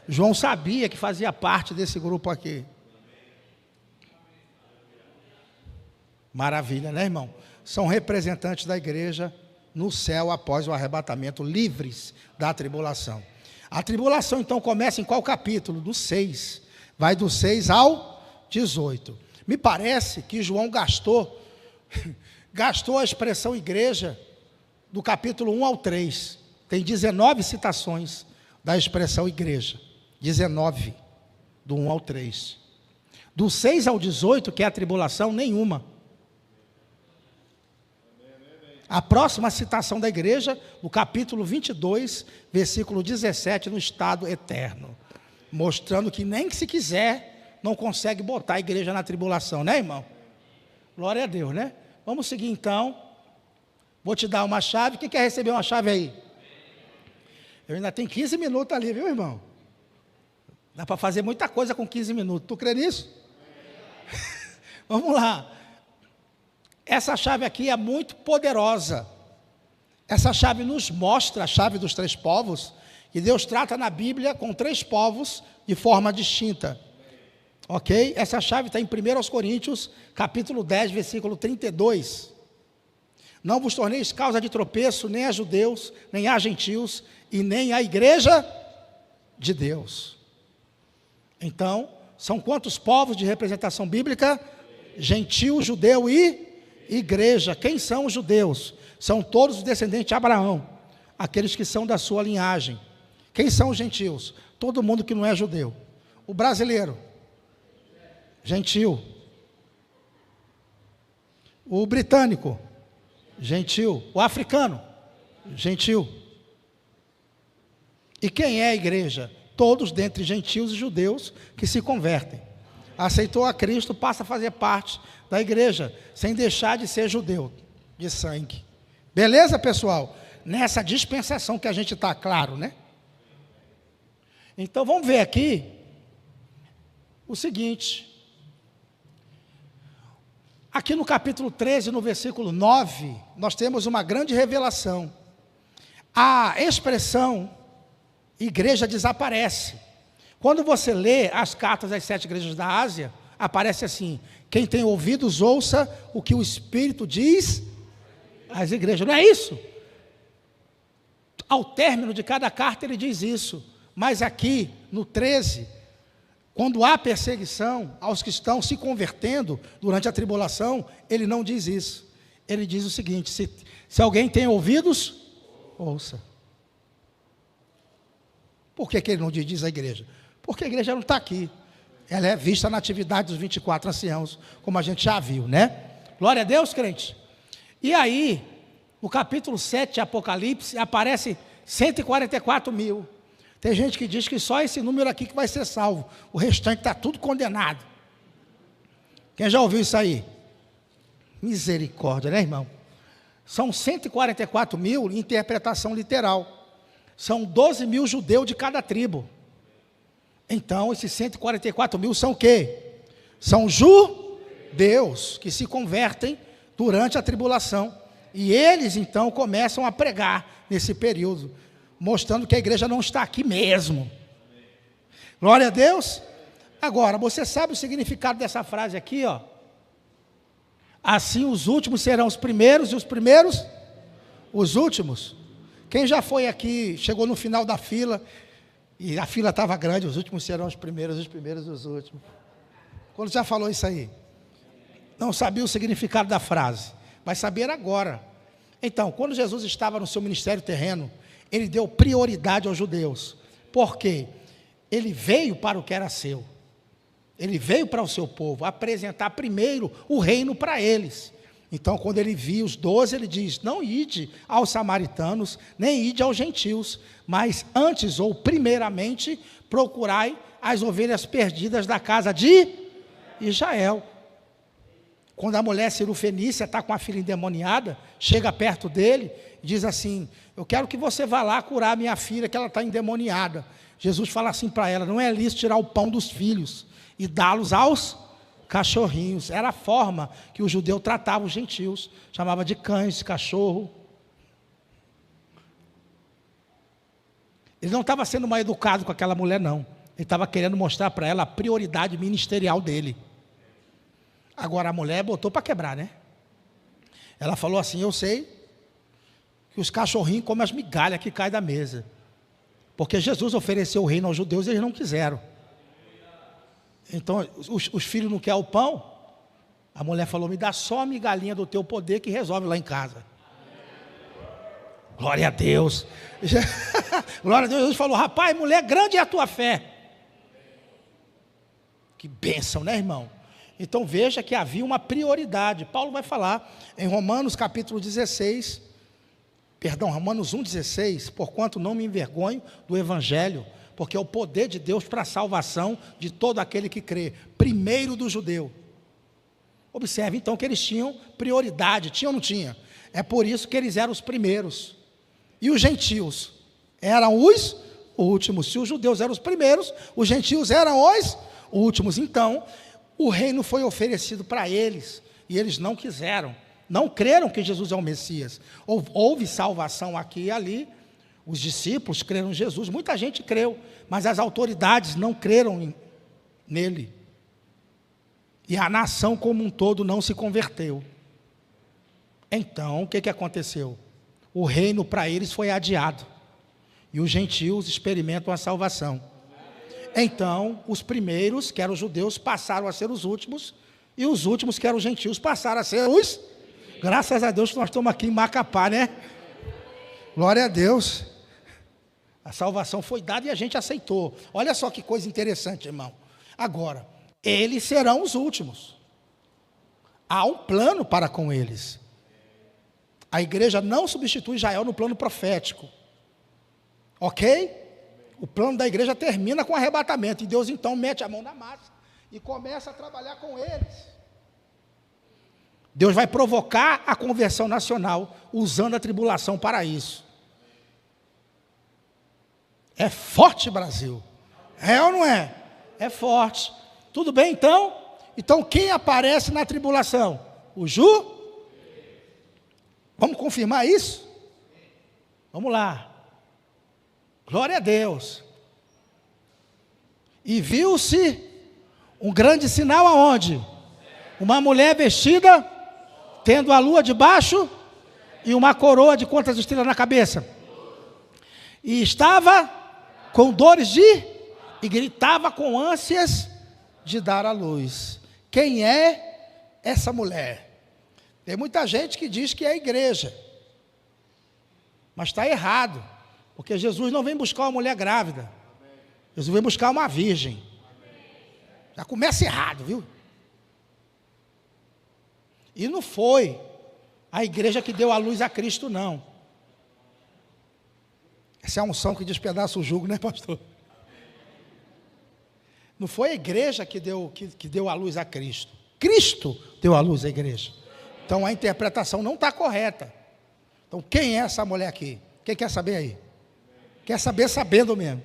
João sabia que fazia parte desse grupo aqui. Maravilha, né, irmão? São representantes da igreja no céu após o arrebatamento, livres da tribulação. A tribulação então começa em qual capítulo? Do 6. Vai do 6 ao 18. Me parece que João gastou a expressão igreja do capítulo 1 ao 3. Tem 19 citações da expressão igreja. 19, do 1 ao 3. Do 6 ao 18, que é a tribulação, nenhuma. A próxima citação da igreja, no capítulo 22, versículo 17, no estado eterno. Mostrando que nem que se quiser, não consegue botar a igreja na tribulação, né, irmão? Glória a Deus, né? Vamos seguir então. Vou te dar uma chave. Quem quer receber uma chave aí? Eu ainda tenho 15 minutos ali, viu, irmão? Dá para fazer muita coisa com 15 minutos. Tu crê nisso? Vamos lá. Essa chave aqui é muito poderosa. Essa chave nos mostra a chave dos 3 povos, que Deus trata na Bíblia com 3 povos de forma distinta. Ok? Essa chave está em 1 Coríntios, capítulo 10, versículo 32. Não vos torneis causa de tropeço, nem a judeus, nem a gentios, e nem a igreja de Deus. Então, são quantos povos de representação bíblica? Gentio, judeu e igreja. Quem são os judeus? São todos os descendentes de Abraão, aqueles que são da sua linhagem. Quem são os gentios? Todo mundo que não é judeu. O brasileiro, gentio. O britânico, gentio. O africano, gentio. E quem é a igreja? Todos dentre gentios e judeus que se convertem. Aceitou a Cristo, passa a fazer parte da igreja, sem deixar de ser judeu, de sangue. Beleza, pessoal? Nessa dispensação que a gente está, claro, né? Então, vamos ver aqui o seguinte. Aqui no capítulo 13, no versículo 9, nós temos uma grande revelação. A expressão igreja desaparece. Quando você lê as cartas às 7 igrejas da Ásia, aparece assim: quem tem ouvidos, ouça o que o Espírito diz às igrejas. Não é isso? Ao término de cada carta ele diz isso. Mas aqui, no 13, quando há perseguição aos que estão se convertendo durante a tribulação, ele não diz isso. Ele diz o seguinte: se alguém tem ouvidos, ouça. Por que ele não diz à igreja? Porque a igreja não está aqui. Ela é vista na atividade dos 24 anciãos, como a gente já viu, né? Glória a Deus, crente. E aí, no capítulo 7 de Apocalipse, aparece 144 mil. Tem gente que diz que só esse número aqui que vai ser salvo. O restante está tudo condenado. Quem já ouviu isso aí? Misericórdia, né, irmão? São 144 mil em interpretação literal. São 12 mil judeus de cada tribo. Então, esses 144 mil são o quê? São judeus que se convertem durante a tribulação. E eles, então, começam a pregar nesse período, mostrando que a igreja não está aqui mesmo. Glória a Deus. Agora, você sabe o significado dessa frase aqui, ó? Assim os últimos serão os primeiros e os primeiros os últimos. Quem já foi aqui, chegou no final da fila, e a fila estava grande, os últimos serão os primeiros os últimos. Quando já falou isso aí? Não sabia o significado da frase, vai saber agora. Então, quando Jesus estava no seu ministério terreno, ele deu prioridade aos judeus. Por quê? Ele veio para o que era seu. Ele veio para o seu povo, apresentar primeiro o reino para eles. Então, quando ele viu os 12, ele diz, não ide aos samaritanos, nem ide aos gentios, mas antes ou primeiramente procurai as ovelhas perdidas da casa de Israel. Quando a mulher cirofenícia está com a filha endemoniada, chega perto dele e diz assim, eu quero que você vá lá curar a minha filha, que ela está endemoniada. Jesus fala assim para ela, não é lícito tirar o pão dos filhos e dá-los aos cachorrinhos. Era a forma que o judeu tratava os gentios, chamava de cães, de cachorro. Ele não estava sendo mal educado com aquela mulher, não. Ele estava querendo mostrar para ela a prioridade ministerial dele. Agora a mulher botou para quebrar, né? Ela falou assim, eu sei que os cachorrinhos comem as migalhas que caem da mesa. Porque Jesus ofereceu o reino aos judeus e eles não quiseram. Então, os filhos não querem o pão. A mulher falou, me dá só a migalhinha do teu poder que resolve lá em casa. Glória a Deus. Glória a Deus. Jesus falou, rapaz, mulher, grande é a tua fé. Que bênção, né, irmão? Então veja que havia uma prioridade. Paulo vai falar em Romanos capítulo 16, Romanos 1,16, porquanto não me envergonho do evangelho, porque é o poder de Deus para a salvação de todo aquele que crê, primeiro do judeu. Observe então que eles tinham prioridade, tinha ou não tinha? É por isso que eles eram os primeiros. E os gentios eram os últimos. Se os judeus eram os primeiros, os gentios eram os últimos. Então, o reino foi oferecido para eles, e eles não quiseram, não creram que Jesus é o Messias. Houve salvação aqui e ali, os discípulos creram em Jesus, muita gente creu, mas as autoridades não creram nele, e a nação como um todo não se converteu. Então, o que aconteceu? O reino para eles foi adiado, e os gentios experimentam a salvação. Então, os primeiros, que eram os judeus, passaram a ser os últimos, e os últimos, que eram os gentios, passaram a ser os... Graças a Deus que nós estamos aqui em Macapá, né? Glória a Deus. A salvação foi dada e a gente aceitou. Olha só que coisa interessante, irmão. Agora, eles serão os últimos. Há um plano para com eles. A igreja não substitui Israel no plano profético. Ok? O plano da igreja termina com arrebatamento, e Deus então mete a mão na massa e começa a trabalhar com eles. Deus vai provocar a conversão nacional, usando a tribulação para isso. É forte, Brasil. É ou não é? É forte. Tudo bem então? Então quem aparece na tribulação? O Vamos confirmar isso? Vamos lá. Glória a Deus. E viu-se um grande sinal aonde? Uma mulher vestida, tendo a lua debaixo, e uma coroa de quantas estrelas na cabeça? E estava com dores e gritava com ânsias de dar à luz. Quem é essa mulher? Tem muita gente que diz que é a igreja, mas está errado. Porque Jesus não vem buscar uma mulher grávida. Jesus vem buscar uma virgem. Já começa errado, viu? E não foi a igreja que deu a luz a Cristo, não. Essa é a unção que despedaça o jugo, né, pastor? Não foi a igreja que deu a luz a Cristo. Cristo deu a luz à igreja. Então a interpretação não está correta. Então quem é essa mulher aqui? Quem quer saber aí? Quer saber sabendo mesmo.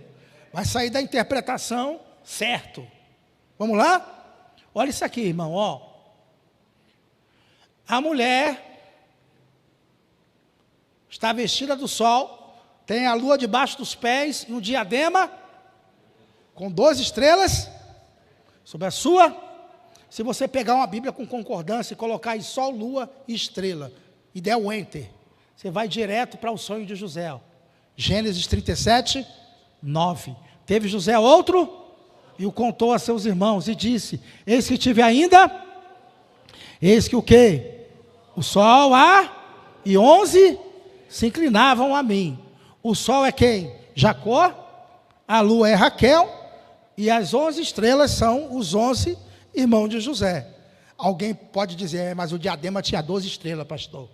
Vai sair da interpretação certo. Vamos lá? Olha isso aqui, irmão, ó. A mulher está vestida do sol, tem a lua debaixo dos pés e um diadema com 12 estrelas sobre a sua. Se você pegar uma Bíblia com concordância e colocar aí sol, lua e estrela, e der o enter, você vai direto para o sonho de José. Ó. Gênesis 37, 9. Teve José outro, e o contou a seus irmãos, e disse: eis que tive ainda, eis que o quê? O sol, e 11 se inclinavam a mim. O sol é quem? Jacó, a lua é Raquel, e as 11 estrelas são os 11 irmãos de José. Alguém pode dizer, mas o diadema tinha 12 estrelas, pastor.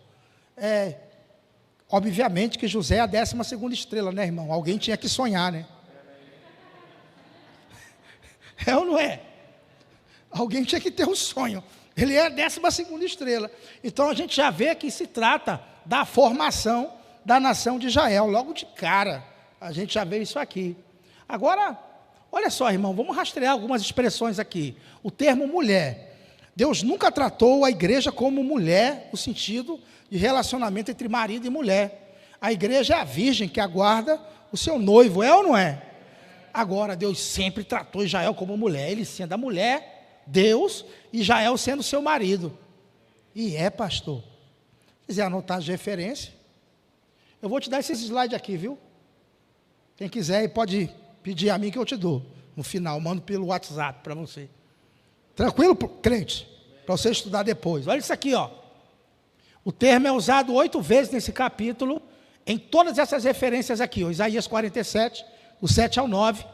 Obviamente que José é a 12ª estrela, né, irmão? Alguém tinha que sonhar, né? É ou não é? Alguém tinha que ter um sonho. Ele é a 12ª estrela. Então a gente já vê que se trata da formação da nação de Israel. Logo de cara, a gente já vê isso aqui. Agora, olha só, irmão, vamos rastrear algumas expressões aqui. O termo mulher. Deus nunca tratou a igreja como mulher, no sentido de relacionamento entre marido e mulher. A igreja é a virgem que aguarda o seu noivo, é ou não é? Agora, Deus sempre tratou Israel como mulher, ele sendo a mulher, Deus, e Israel sendo seu marido. E pastor. Se quiser anotar as referências, eu vou te dar esses slides aqui, viu? Quem quiser pode pedir a mim que eu te dou. No final, mando pelo WhatsApp para você. Tranquilo, crente? Para você estudar depois. Olha isso aqui, ó. O termo é usado 8 vezes nesse capítulo, em todas essas referências aqui, ó. Isaías 47, do 7 ao 9,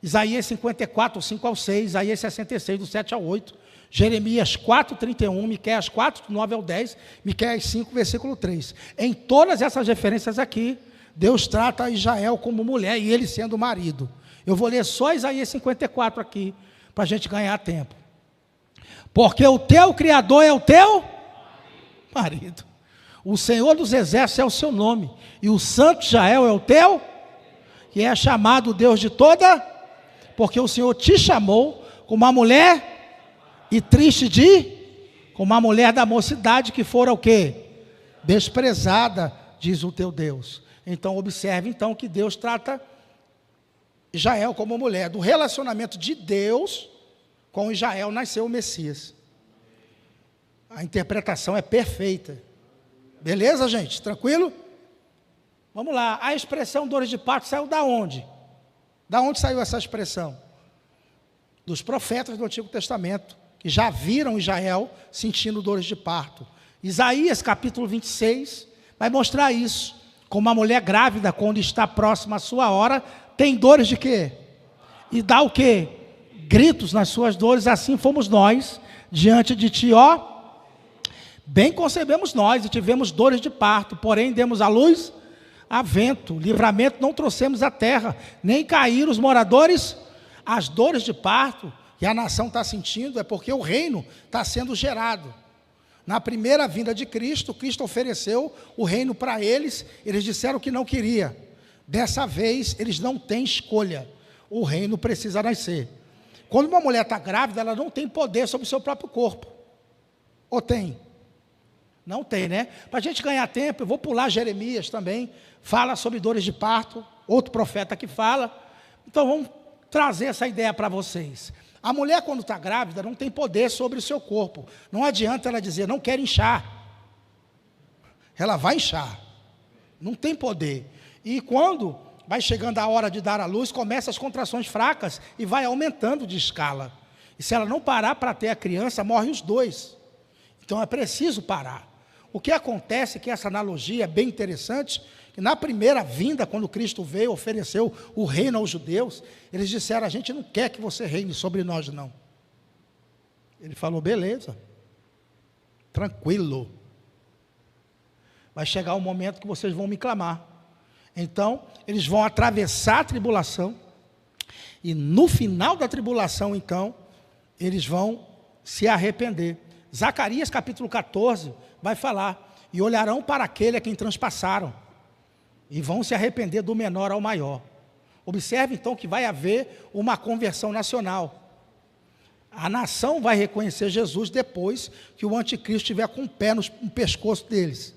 Isaías 54, do 5 ao 6, Isaías 66, do 7 ao 8, Jeremias 4, 31, Miqueias 4, do 9 ao 10, Miqueias 5, versículo 3. Em todas essas referências aqui, Deus trata Israel como mulher e ele sendo marido. Eu vou ler só Isaías 54 aqui, para a gente ganhar tempo. Porque o teu Criador é o teu marido. O Senhor dos Exércitos é o seu nome. E o Santo Israel é o teu, que é chamado Deus de toda, porque o Senhor te chamou como uma mulher, e triste como uma mulher da mocidade que fora o quê? Desprezada, diz o teu Deus. Então observe então que Deus trata Israel como mulher. Do relacionamento de Deus com Israel nasceu o Messias. A interpretação é perfeita. Beleza, gente? Tranquilo? Vamos lá. A expressão dores de parto saiu da onde? Da onde saiu essa expressão? Dos profetas do Antigo Testamento, que já viram Israel sentindo dores de parto. Isaías capítulo 26 vai mostrar isso. Como uma mulher grávida, quando está próxima à sua hora, tem dores de quê? E dá o quê? Gritos nas suas dores. Assim fomos nós, diante de ti, ó. Bem concebemos nós e tivemos dores de parto, porém demos à luz a vento. Livramento não trouxemos à terra, nem caíram os moradores. As dores de parto que a nação está sentindo é porque o reino está sendo gerado. Na primeira vinda de Cristo, Cristo ofereceu o reino para eles, eles disseram que não queria. Dessa vez, eles não têm escolha, o reino precisa nascer. Quando uma mulher está grávida, ela não tem poder sobre o seu próprio corpo. Ou tem? Não tem, né? Para a gente ganhar tempo, eu vou pular Jeremias também, fala sobre dores de parto, outro profeta que fala. Então vamos trazer essa ideia para vocês. A mulher, quando está grávida, não tem poder sobre o seu corpo. Não adianta ela dizer, não quero inchar. Ela vai inchar. Não tem poder. E quando vai chegando a hora de dar à luz, começa as contrações fracas e vai aumentando de escala. E se ela não parar para ter a criança, morre os dois. Então é preciso parar. O que acontece é que essa analogia é bem interessante, que na primeira vinda, quando Cristo veio, ofereceu o reino aos judeus, eles disseram, a gente não quer que você reine sobre nós, não. Ele falou, beleza, tranquilo. Vai chegar um momento que vocês vão me clamar. Então, eles vão atravessar a tribulação, e no final da tribulação, então, eles vão se arrepender. Zacarias capítulo 14 vai falar, e olharão para aquele a quem transpassaram, e vão se arrepender do menor ao maior. Observe então que vai haver uma conversão nacional. A nação vai reconhecer Jesus depois que o anticristo estiver com o pé no pescoço deles.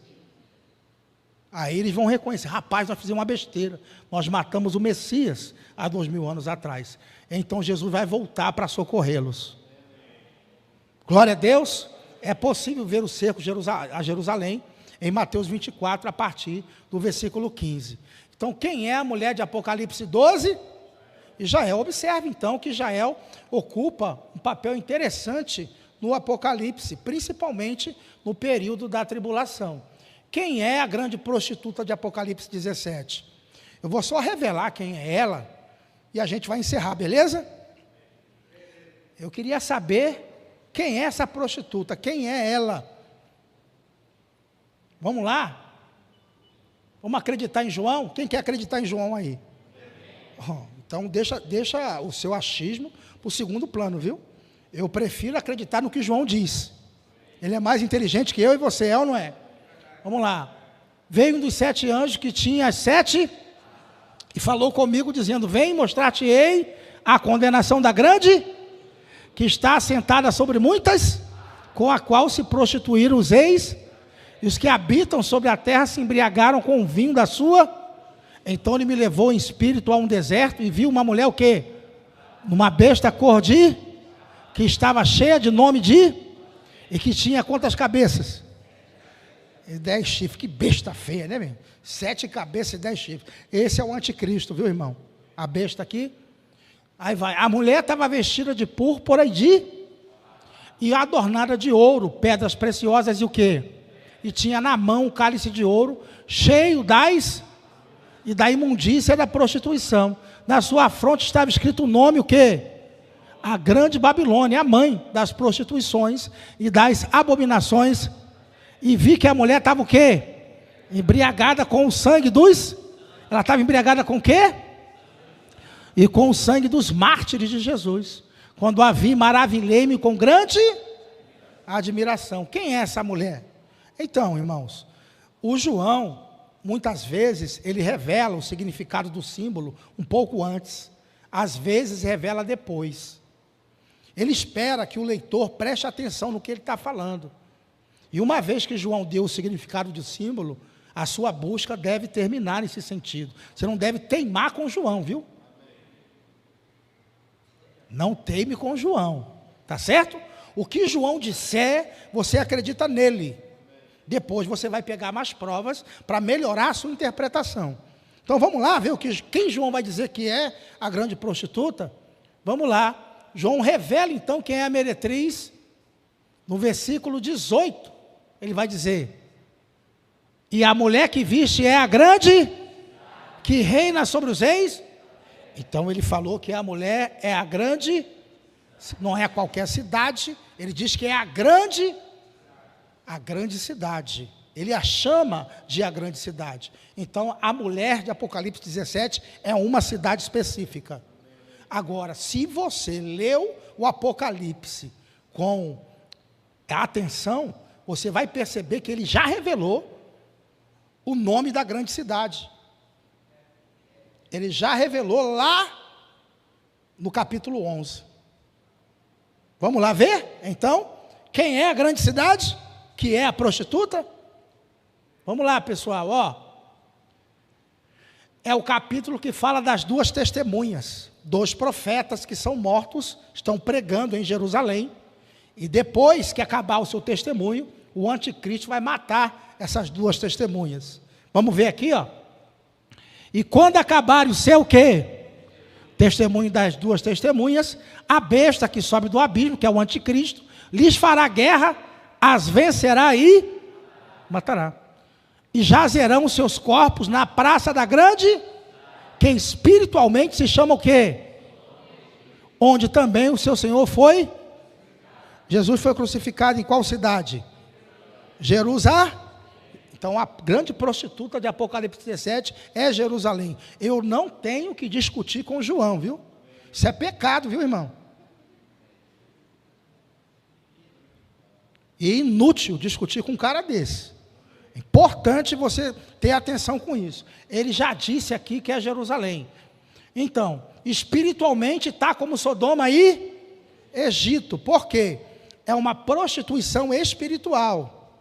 Aí eles vão reconhecer, rapaz, nós fizemos uma besteira, nós matamos o Messias há 2000 anos atrás. Então Jesus vai voltar para socorrê-los. Glória a Deus. É possível ver o cerco a Jerusalém em Mateus 24, a partir do versículo 15. Então, quem é a mulher de Apocalipse 12? Israel. Observe, então, que Israel ocupa um papel interessante no Apocalipse, principalmente no período da tribulação. Quem é a grande prostituta de Apocalipse 17? Eu vou só revelar quem é ela, e a gente vai encerrar, beleza? Eu queria saber quem é essa prostituta, quem é ela? Vamos lá? Vamos acreditar em João? Quem quer acreditar em João aí? Então deixa o seu achismo para o segundo plano, viu? Eu prefiro acreditar no que João diz. Ele é mais inteligente que eu e você, é ou não é? Vamos lá. Veio um dos 7 anjos que tinha as 7 e falou comigo dizendo, vem mostrar-te-ei a condenação da grande, que está assentada sobre muitas, com a qual se prostituíram os reis, e os que habitam sobre a terra se embriagaram com o vinho da sua. Então ele me levou em espírito a um deserto, e viu uma mulher o quê? Uma besta cor de, que estava cheia de nome de, e que tinha quantas cabeças? 10 chifres, que besta feia, né, meu? 7 cabeças e 10 chifres. Esse é o anticristo, viu, irmão? A besta aqui. Aí vai, a mulher estava vestida de púrpura e adornada de ouro, pedras preciosas e o quê? E tinha na mão um cálice de ouro, cheio da imundícia da prostituição. Na sua fronte estava escrito o nome, o quê? A grande Babilônia, a mãe das prostituições e das abominações. E vi que a mulher estava o quê? Embriagada com o sangue dos... Ela estava embriagada com o quê? E com o sangue dos mártires de Jesus. Quando a vi, maravilhei-me com grande admiração. Quem é essa mulher? Então, irmãos, o João, muitas vezes, ele revela o significado do símbolo um pouco antes. Às vezes, revela depois. Ele espera que o leitor preste atenção no que ele está falando. E uma vez que João deu o significado de símbolo, a sua busca deve terminar nesse sentido. Você não deve teimar com João, viu? Não teime com João, tá certo? O que João disser, você acredita nele. Depois você vai pegar mais provas para melhorar a sua interpretação. Então vamos lá ver quem João vai dizer que é a grande prostituta. Vamos lá. João revela então quem é a meretriz. No versículo 18, ele vai dizer: e a mulher que viste é a grande, que reina sobre os reis. Então ele falou que a mulher é a grande, não é qualquer cidade, ele diz que é a grande cidade. Ele a chama de a grande cidade. Então a mulher de Apocalipse 17 é uma cidade específica. Agora, se você leu o Apocalipse com atenção, você vai perceber que ele já revelou o nome da grande cidade. Ele já revelou lá no capítulo 11. Vamos lá ver, então, quem é a grande cidade? Que é a prostituta? Vamos lá, pessoal, ó. É o capítulo que fala das 2 testemunhas. 2 profetas que são mortos, estão pregando em Jerusalém. E depois que acabar o seu testemunho, o anticristo vai matar essas 2 testemunhas. Vamos ver aqui, ó. E quando acabar o seu quê? Testemunho das 2 testemunhas, a besta que sobe do abismo, que é o anticristo, lhes fará guerra, as vencerá e matará. E jazerão os seus corpos na praça da grande, que espiritualmente se chama o quê? Onde também o seu Senhor foi. Jesus foi crucificado em qual cidade? Jerusalém. Então, a grande prostituta de Apocalipse 17 é Jerusalém. Eu não tenho que discutir com João, viu? Isso é pecado, viu, irmão? E é inútil discutir com um cara desse. É importante você ter atenção com isso. Ele já disse aqui que é Jerusalém. Então, espiritualmente está como Sodoma e Egito. Por quê? É uma prostituição espiritual.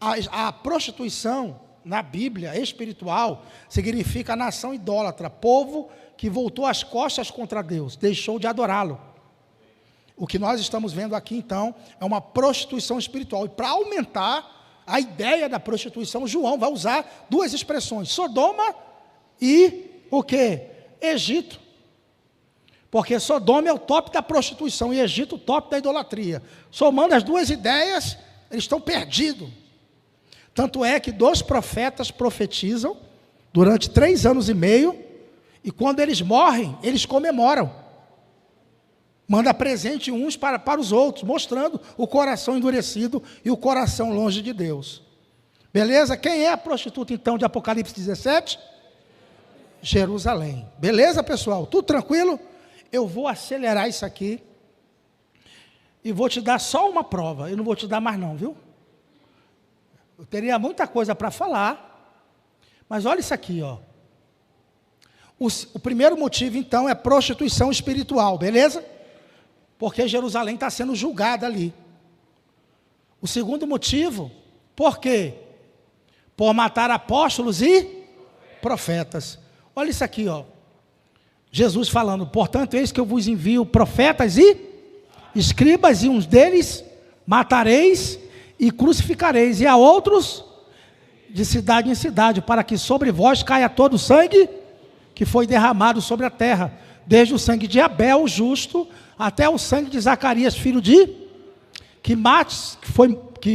A prostituição na Bíblia espiritual significa nação idólatra, povo que voltou as costas contra Deus, deixou de adorá-lo. O que nós estamos vendo aqui, então, é uma prostituição espiritual. E para aumentar a ideia da prostituição, João vai usar duas expressões: Sodoma e o quê? Egito. Porque Sodoma é o top da prostituição e Egito o top da idolatria. Somando as duas ideias, eles estão perdidos. Tanto é que 2 profetas profetizam durante 3 anos e meio, e quando eles morrem, eles comemoram. Manda presente uns para os outros, mostrando o coração endurecido e o coração longe de Deus. Beleza? Quem é a prostituta, então, de Apocalipse 17? Jerusalém. Beleza, pessoal? Tudo tranquilo? Eu vou acelerar isso aqui e vou te dar só uma prova. Eu não vou te dar mais não, viu? Eu teria muita coisa para falar, mas olha isso aqui, ó. O primeiro motivo, então, é prostituição espiritual, beleza? Porque Jerusalém está sendo julgada ali. O segundo motivo, por quê? Por matar apóstolos e profetas. Olha isso aqui, ó. Jesus falando: portanto, eis que eu vos envio profetas e escribas, e uns deles matareis e crucificareis, e a outros de cidade em cidade, para que sobre vós caia todo o sangue que foi derramado sobre a terra, desde o sangue de Abel, o justo, até o sangue de Zacarias, filho de, que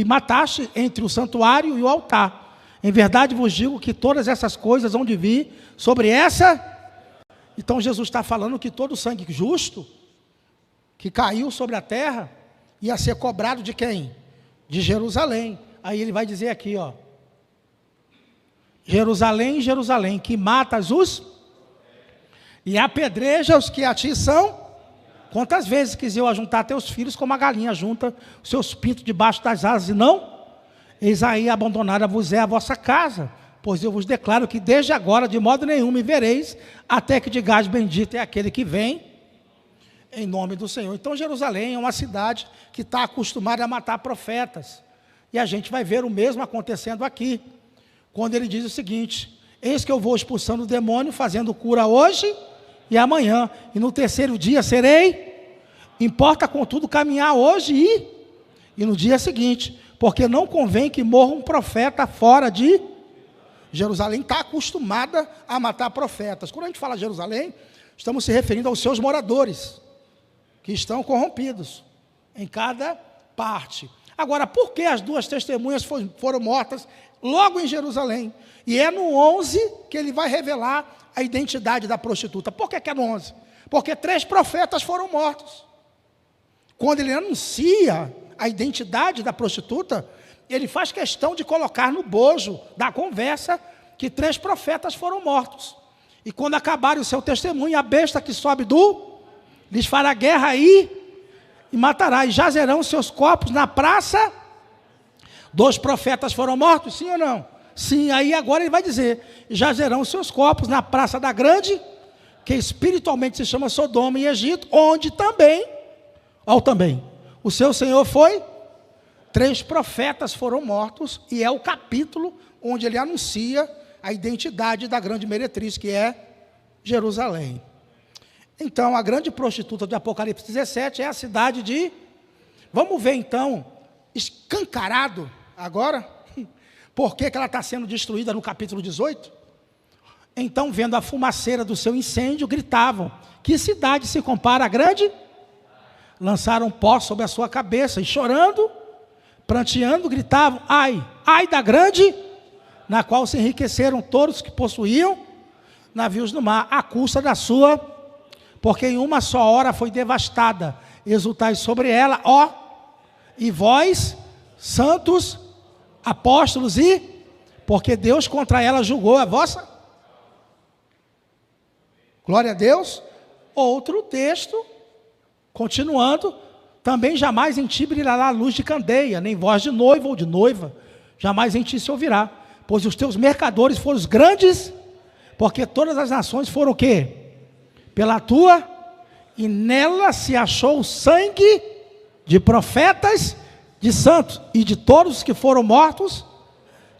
mataste entre o santuário e o altar. Em verdade vos digo que todas essas coisas hão de vir sobre essa. Então Jesus está falando que todo o sangue justo que caiu sobre a terra ia ser cobrado de quem? De Jerusalém. Aí ele vai dizer aqui, ó: Jerusalém, Jerusalém, que matas os e apedreja os que a ti são. Quantas vezes quis eu ajuntar teus filhos como a galinha junta os seus pintos debaixo das asas, e não? Eis aí abandonada vos é a vossa casa, pois eu vos declaro que desde agora de modo nenhum me vereis, até que digais: bendito é aquele que vem em nome do Senhor. Então Jerusalém é uma cidade que está acostumada a matar profetas, e a gente vai ver o mesmo acontecendo aqui, quando ele diz o seguinte: eis que eu vou expulsando o demônio, fazendo cura hoje e amanhã, e no terceiro dia serei. Importa contudo caminhar hoje e no dia seguinte, porque não convém que morra um profeta fora de Jerusalém. Está acostumada a matar profetas. Quando a gente fala Jerusalém, estamos se referindo aos seus moradores, que estão corrompidos em cada parte. Agora, por que as 2 testemunhas foram mortas logo em Jerusalém? E é no 11 que ele vai revelar a identidade da prostituta. Por que é no 11? Porque 3 profetas foram mortos. Quando ele anuncia a identidade da prostituta, ele faz questão de colocar no bojo da conversa que 3 profetas foram mortos. E quando acabarem o seu testemunho, a besta que sobe lhes fará guerra e matará, e jazerão os seus corpos na praça. 2 profetas foram mortos, sim ou não? Sim. Aí agora ele vai dizer: jazerão os seus corpos na praça da grande, que espiritualmente se chama Sodoma e Egito, onde também, o seu Senhor foi. 3 profetas foram mortos, e é o capítulo onde ele anuncia a identidade da grande meretriz, que é Jerusalém. Então, a grande prostituta de Apocalipse 17 é a cidade de... Vamos ver então, escancarado agora, por que ela está sendo destruída no capítulo 18? Então, vendo a fumaceira do seu incêndio, gritavam: que cidade se compara à grande? Lançaram pó sobre a sua cabeça e chorando, pranteando, gritavam: ai, ai da grande, na qual se enriqueceram todos que possuíam navios no mar, à custa da sua, porque em uma só hora foi devastada. Exultai sobre ela, ó, e vós, santos, apóstolos, e porque Deus contra ela julgou a vossa. Glória a Deus. Outro texto, continuando: também jamais em ti brilhará a luz de candeia, nem voz de noivo ou de noiva, jamais em ti se ouvirá, pois os teus mercadores foram os grandes, porque todas as nações foram o quê? pela tua, e nela se achou o sangue de profetas, de santos e de todos os que foram mortos.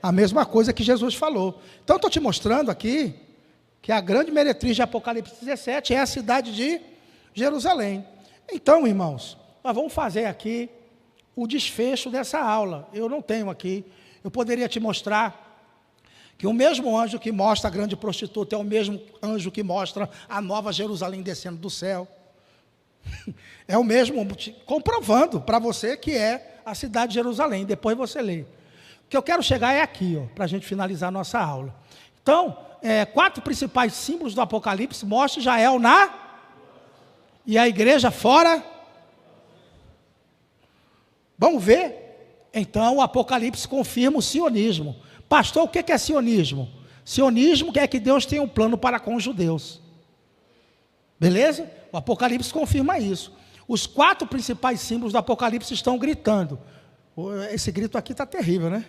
A mesma coisa que Jesus falou. Então, estou te mostrando aqui que a grande meretriz de Apocalipse 17 é a cidade de Jerusalém. Então, irmãos, nós vamos fazer aqui o desfecho dessa aula. Eu não tenho aqui, eu poderia te mostrar que o mesmo anjo que mostra a grande prostituta é o mesmo anjo que mostra a nova Jerusalém descendo do céu. É o mesmo, comprovando para você que é a cidade de Jerusalém. Depois você lê. O que eu quero chegar é aqui, para a gente finalizar a nossa aula. Então, 4 principais símbolos do Apocalipse mostram Israel e a igreja fora. Vamos ver? Então, o Apocalipse confirma o sionismo. Pastor, o que é sionismo? Sionismo quer que Deus tenha um plano para com os judeus. Beleza? O Apocalipse confirma isso. Os 4 principais símbolos do Apocalipse estão gritando. Esse grito aqui está terrível, né?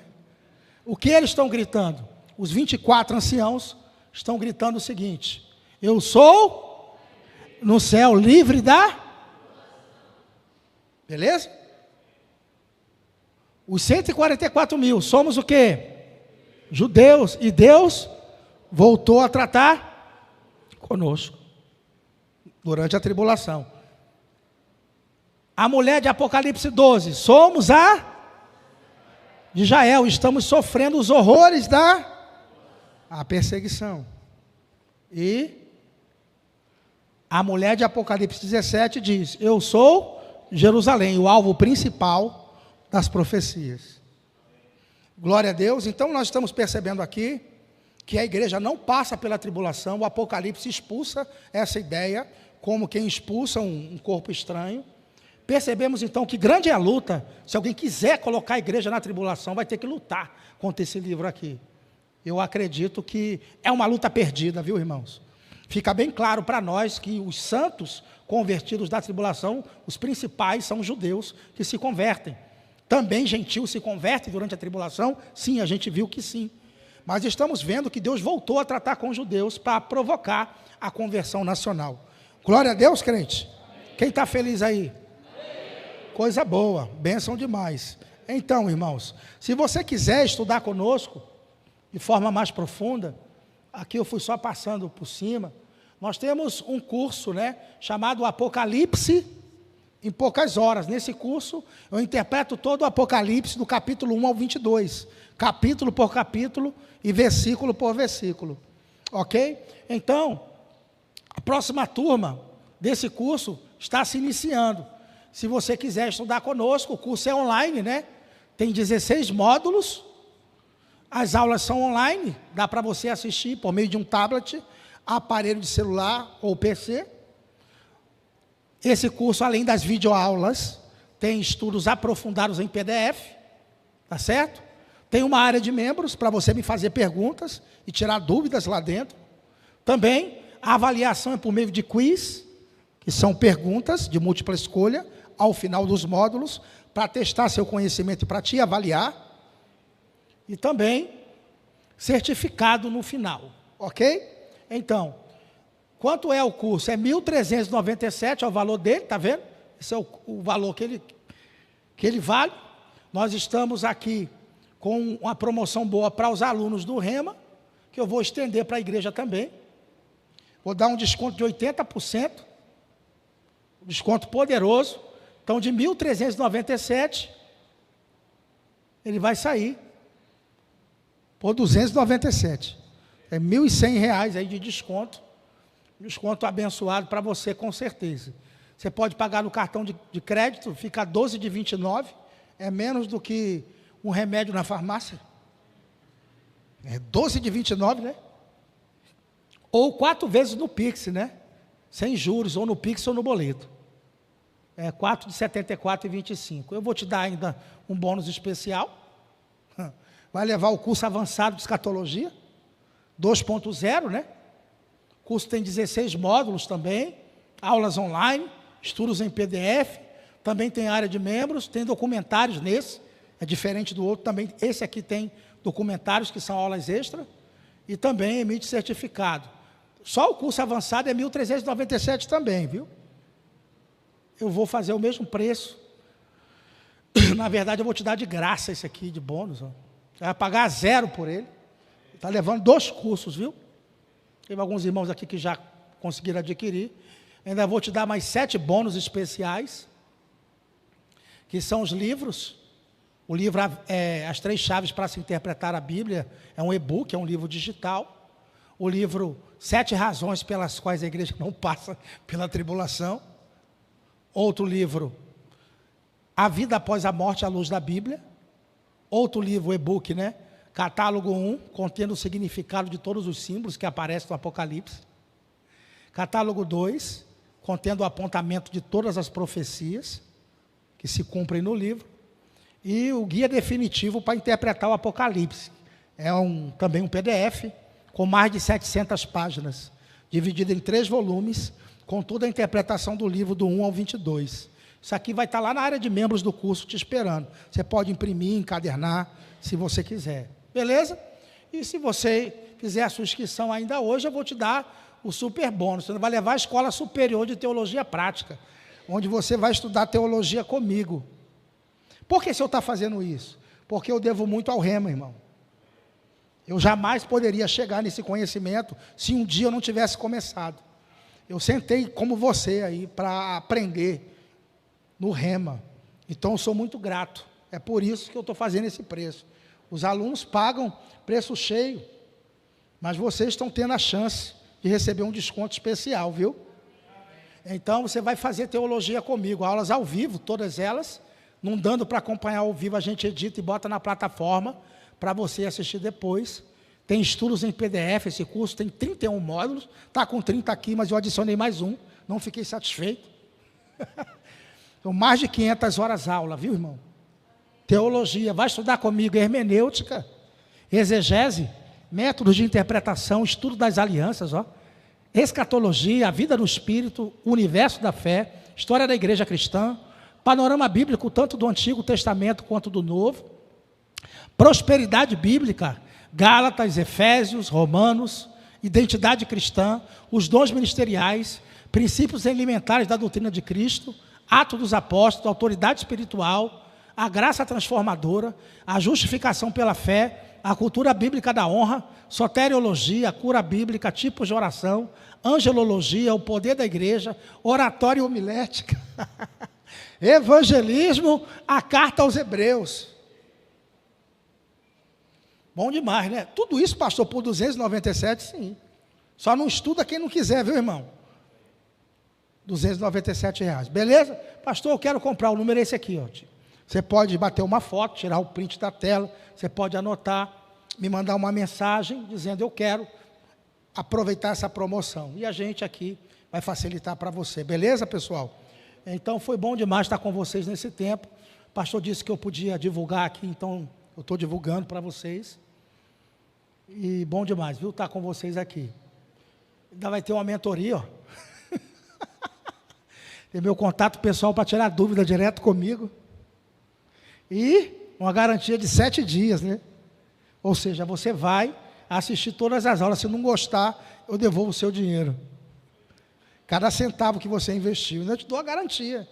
O que eles estão gritando? Os 24 anciãos estão gritando o seguinte: eu sou no céu livre da... Beleza? Os 144 mil, somos o quê? Judeus. E Deus voltou a tratar conosco durante a tribulação. A mulher de Apocalipse 12, somos a de Israel, estamos sofrendo os horrores da perseguição. E a mulher de Apocalipse 17 diz: eu sou Jerusalém, o alvo principal das profecias. Glória a Deus. Então nós estamos percebendo aqui que a igreja não passa pela tribulação. O Apocalipse expulsa essa ideia, como quem expulsa um corpo estranho. Percebemos então que grande é a luta. Se alguém quiser colocar a igreja na tribulação, vai ter que lutar contra esse livro aqui. Eu acredito que é uma luta perdida, viu, irmãos? Fica bem claro para nós que os santos convertidos da tribulação, os principais são os judeus que se convertem. Também gentios se convertem durante a tribulação? Sim, a gente viu que sim. Mas estamos vendo que Deus voltou a tratar com os judeus para provocar a conversão nacional. Glória a Deus, crente. Quem está feliz aí? Coisa boa, bênção demais. Então, irmãos, se você quiser estudar conosco de forma mais profunda, aqui eu fui só passando por cima, nós temos um curso, chamado Apocalipse em poucas horas. Nesse curso, eu interpreto todo o Apocalipse do capítulo 1 ao 22, capítulo por capítulo e versículo por versículo. Ok? Então, a próxima turma desse curso está se iniciando. Se você quiser estudar conosco, o curso é online, Tem 16 módulos. As aulas são online, dá para você assistir por meio de um tablet, aparelho de celular ou PC. Esse curso, além das videoaulas, tem estudos aprofundados em PDF, tá certo? Tem uma área de membros para você me fazer perguntas e tirar dúvidas lá dentro. Também a avaliação é por meio de quiz, que são perguntas de múltipla escolha, ao final dos módulos, para testar seu conhecimento e para te avaliar. E também certificado no final, ok? Então, quanto é o curso? É R$ 1.397, é o valor dele, está vendo? Esse é o valor que ele vale. Nós estamos aqui com uma promoção boa para os alunos do Rema, que eu vou estender para a igreja também. Vou dar um desconto de 80%, um desconto poderoso. Então, de 1.397, ele vai sair por 297. É R$ 1.100 aí de desconto. Desconto abençoado para você, com certeza. Você pode pagar no cartão de crédito, fica 12 de 29, é menos do que um remédio na farmácia. É 12 de 29, Ou 4 vezes no Pix, Sem juros, ou no Pix ou no boleto. É 4 de 74,25. Eu vou te dar ainda um bônus especial. Vai levar o curso avançado de escatologia, 2.0, O curso tem 16 módulos também, aulas online, estudos em PDF, também tem área de membros, tem documentários nesse, é diferente do outro, também esse aqui tem documentários que são aulas extra, e também emite certificado. Só o curso avançado é 1.397 também, viu? Eu vou fazer o mesmo preço. Na verdade, eu vou te dar de graça esse aqui, de bônus. Ó. Você vai pagar 0 por ele. Está levando 2 cursos, viu? Teve alguns irmãos aqui que já conseguiram adquirir. Ainda vou te dar mais 7 bônus especiais, que são os livros. O livro As 3 Chaves para se Interpretar a Bíblia é um e-book, é um livro digital. O livro 7 Razões pelas quais a igreja não passa pela tribulação. Outro livro, A Vida Após a Morte à Luz da Bíblia. Outro livro, e-book, né? Catálogo 1, contendo o significado de todos os símbolos que aparecem no Apocalipse. Catálogo 2, contendo o apontamento de todas as profecias que se cumprem no livro. E o guia definitivo para interpretar o Apocalipse. É também um PDF com mais de 700 páginas, dividido em 3 volumes, com toda a interpretação do livro do 1 ao 22. Isso aqui vai estar lá na área de membros do curso te esperando. Você pode imprimir, encadernar, se você quiser. Beleza? E se você fizer a sua inscrição ainda hoje, eu vou te dar o super bônus. Você vai levar a Escola Superior de Teologia Prática, onde você vai estudar teologia comigo. Por que o senhor está fazendo isso? Porque eu devo muito ao Rema, irmão. Eu jamais poderia chegar nesse conhecimento se um dia eu não tivesse começado. Eu sentei como você aí para aprender no Rema. Então eu sou muito grato. É por isso que eu estou fazendo esse preço. Os alunos pagam preço cheio, mas vocês estão tendo a chance de receber um desconto especial, viu? Então você vai fazer teologia comigo, aulas ao vivo, todas elas. Não dando para acompanhar ao vivo, a gente edita e bota na plataforma para você assistir depois. Tem estudos em PDF, esse curso tem 31 módulos, está com 30 aqui, mas eu adicionei mais um, não fiquei satisfeito. Então, mais de 500 horas aula, viu, irmão? Teologia, vai estudar comigo hermenêutica, exegese, métodos de interpretação, estudo das alianças, ó, escatologia, a vida no espírito, o universo da fé, história da igreja cristã, panorama bíblico tanto do Antigo Testamento quanto do Novo, prosperidade bíblica, Gálatas, Efésios, Romanos, identidade cristã, os dons ministeriais, princípios elementares da doutrina de Cristo, Atos dos Apóstolos, autoridade espiritual, a graça transformadora, a justificação pela fé, a cultura bíblica da honra, soteriologia, a cura bíblica, tipos de oração, angelologia, o poder da igreja, oratória homilética, evangelismo, a carta aos Hebreus. Bom demais, né? Tudo isso, pastor, por 297, sim. Só não estuda quem não quiser, viu, irmão? R$297. Beleza? Pastor, eu quero comprar, o número é esse aqui, ó. Você pode bater uma foto, tirar o print da tela, você pode anotar, me mandar uma mensagem dizendo eu quero aproveitar essa promoção. E a gente aqui vai facilitar para você. Beleza, pessoal? Então, foi bom demais estar com vocês nesse tempo. O pastor disse que eu podia divulgar aqui, então eu estou divulgando para vocês. E bom demais, viu, estar com vocês aqui. Ainda vai ter uma mentoria, ó. Tem meu contato pessoal para tirar dúvida direto comigo. E uma garantia de 7 dias, né? Ou seja, você vai assistir todas as aulas. Se não gostar, eu devolvo o seu dinheiro. Cada centavo que você investiu. Eu te dou a garantia.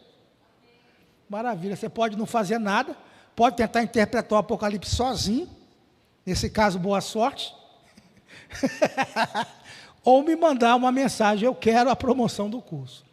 Maravilha. Você pode não fazer nada, pode tentar interpretar o Apocalipse sozinho. Nesse caso, boa sorte. Ou me mandar uma mensagem, eu quero a promoção do curso.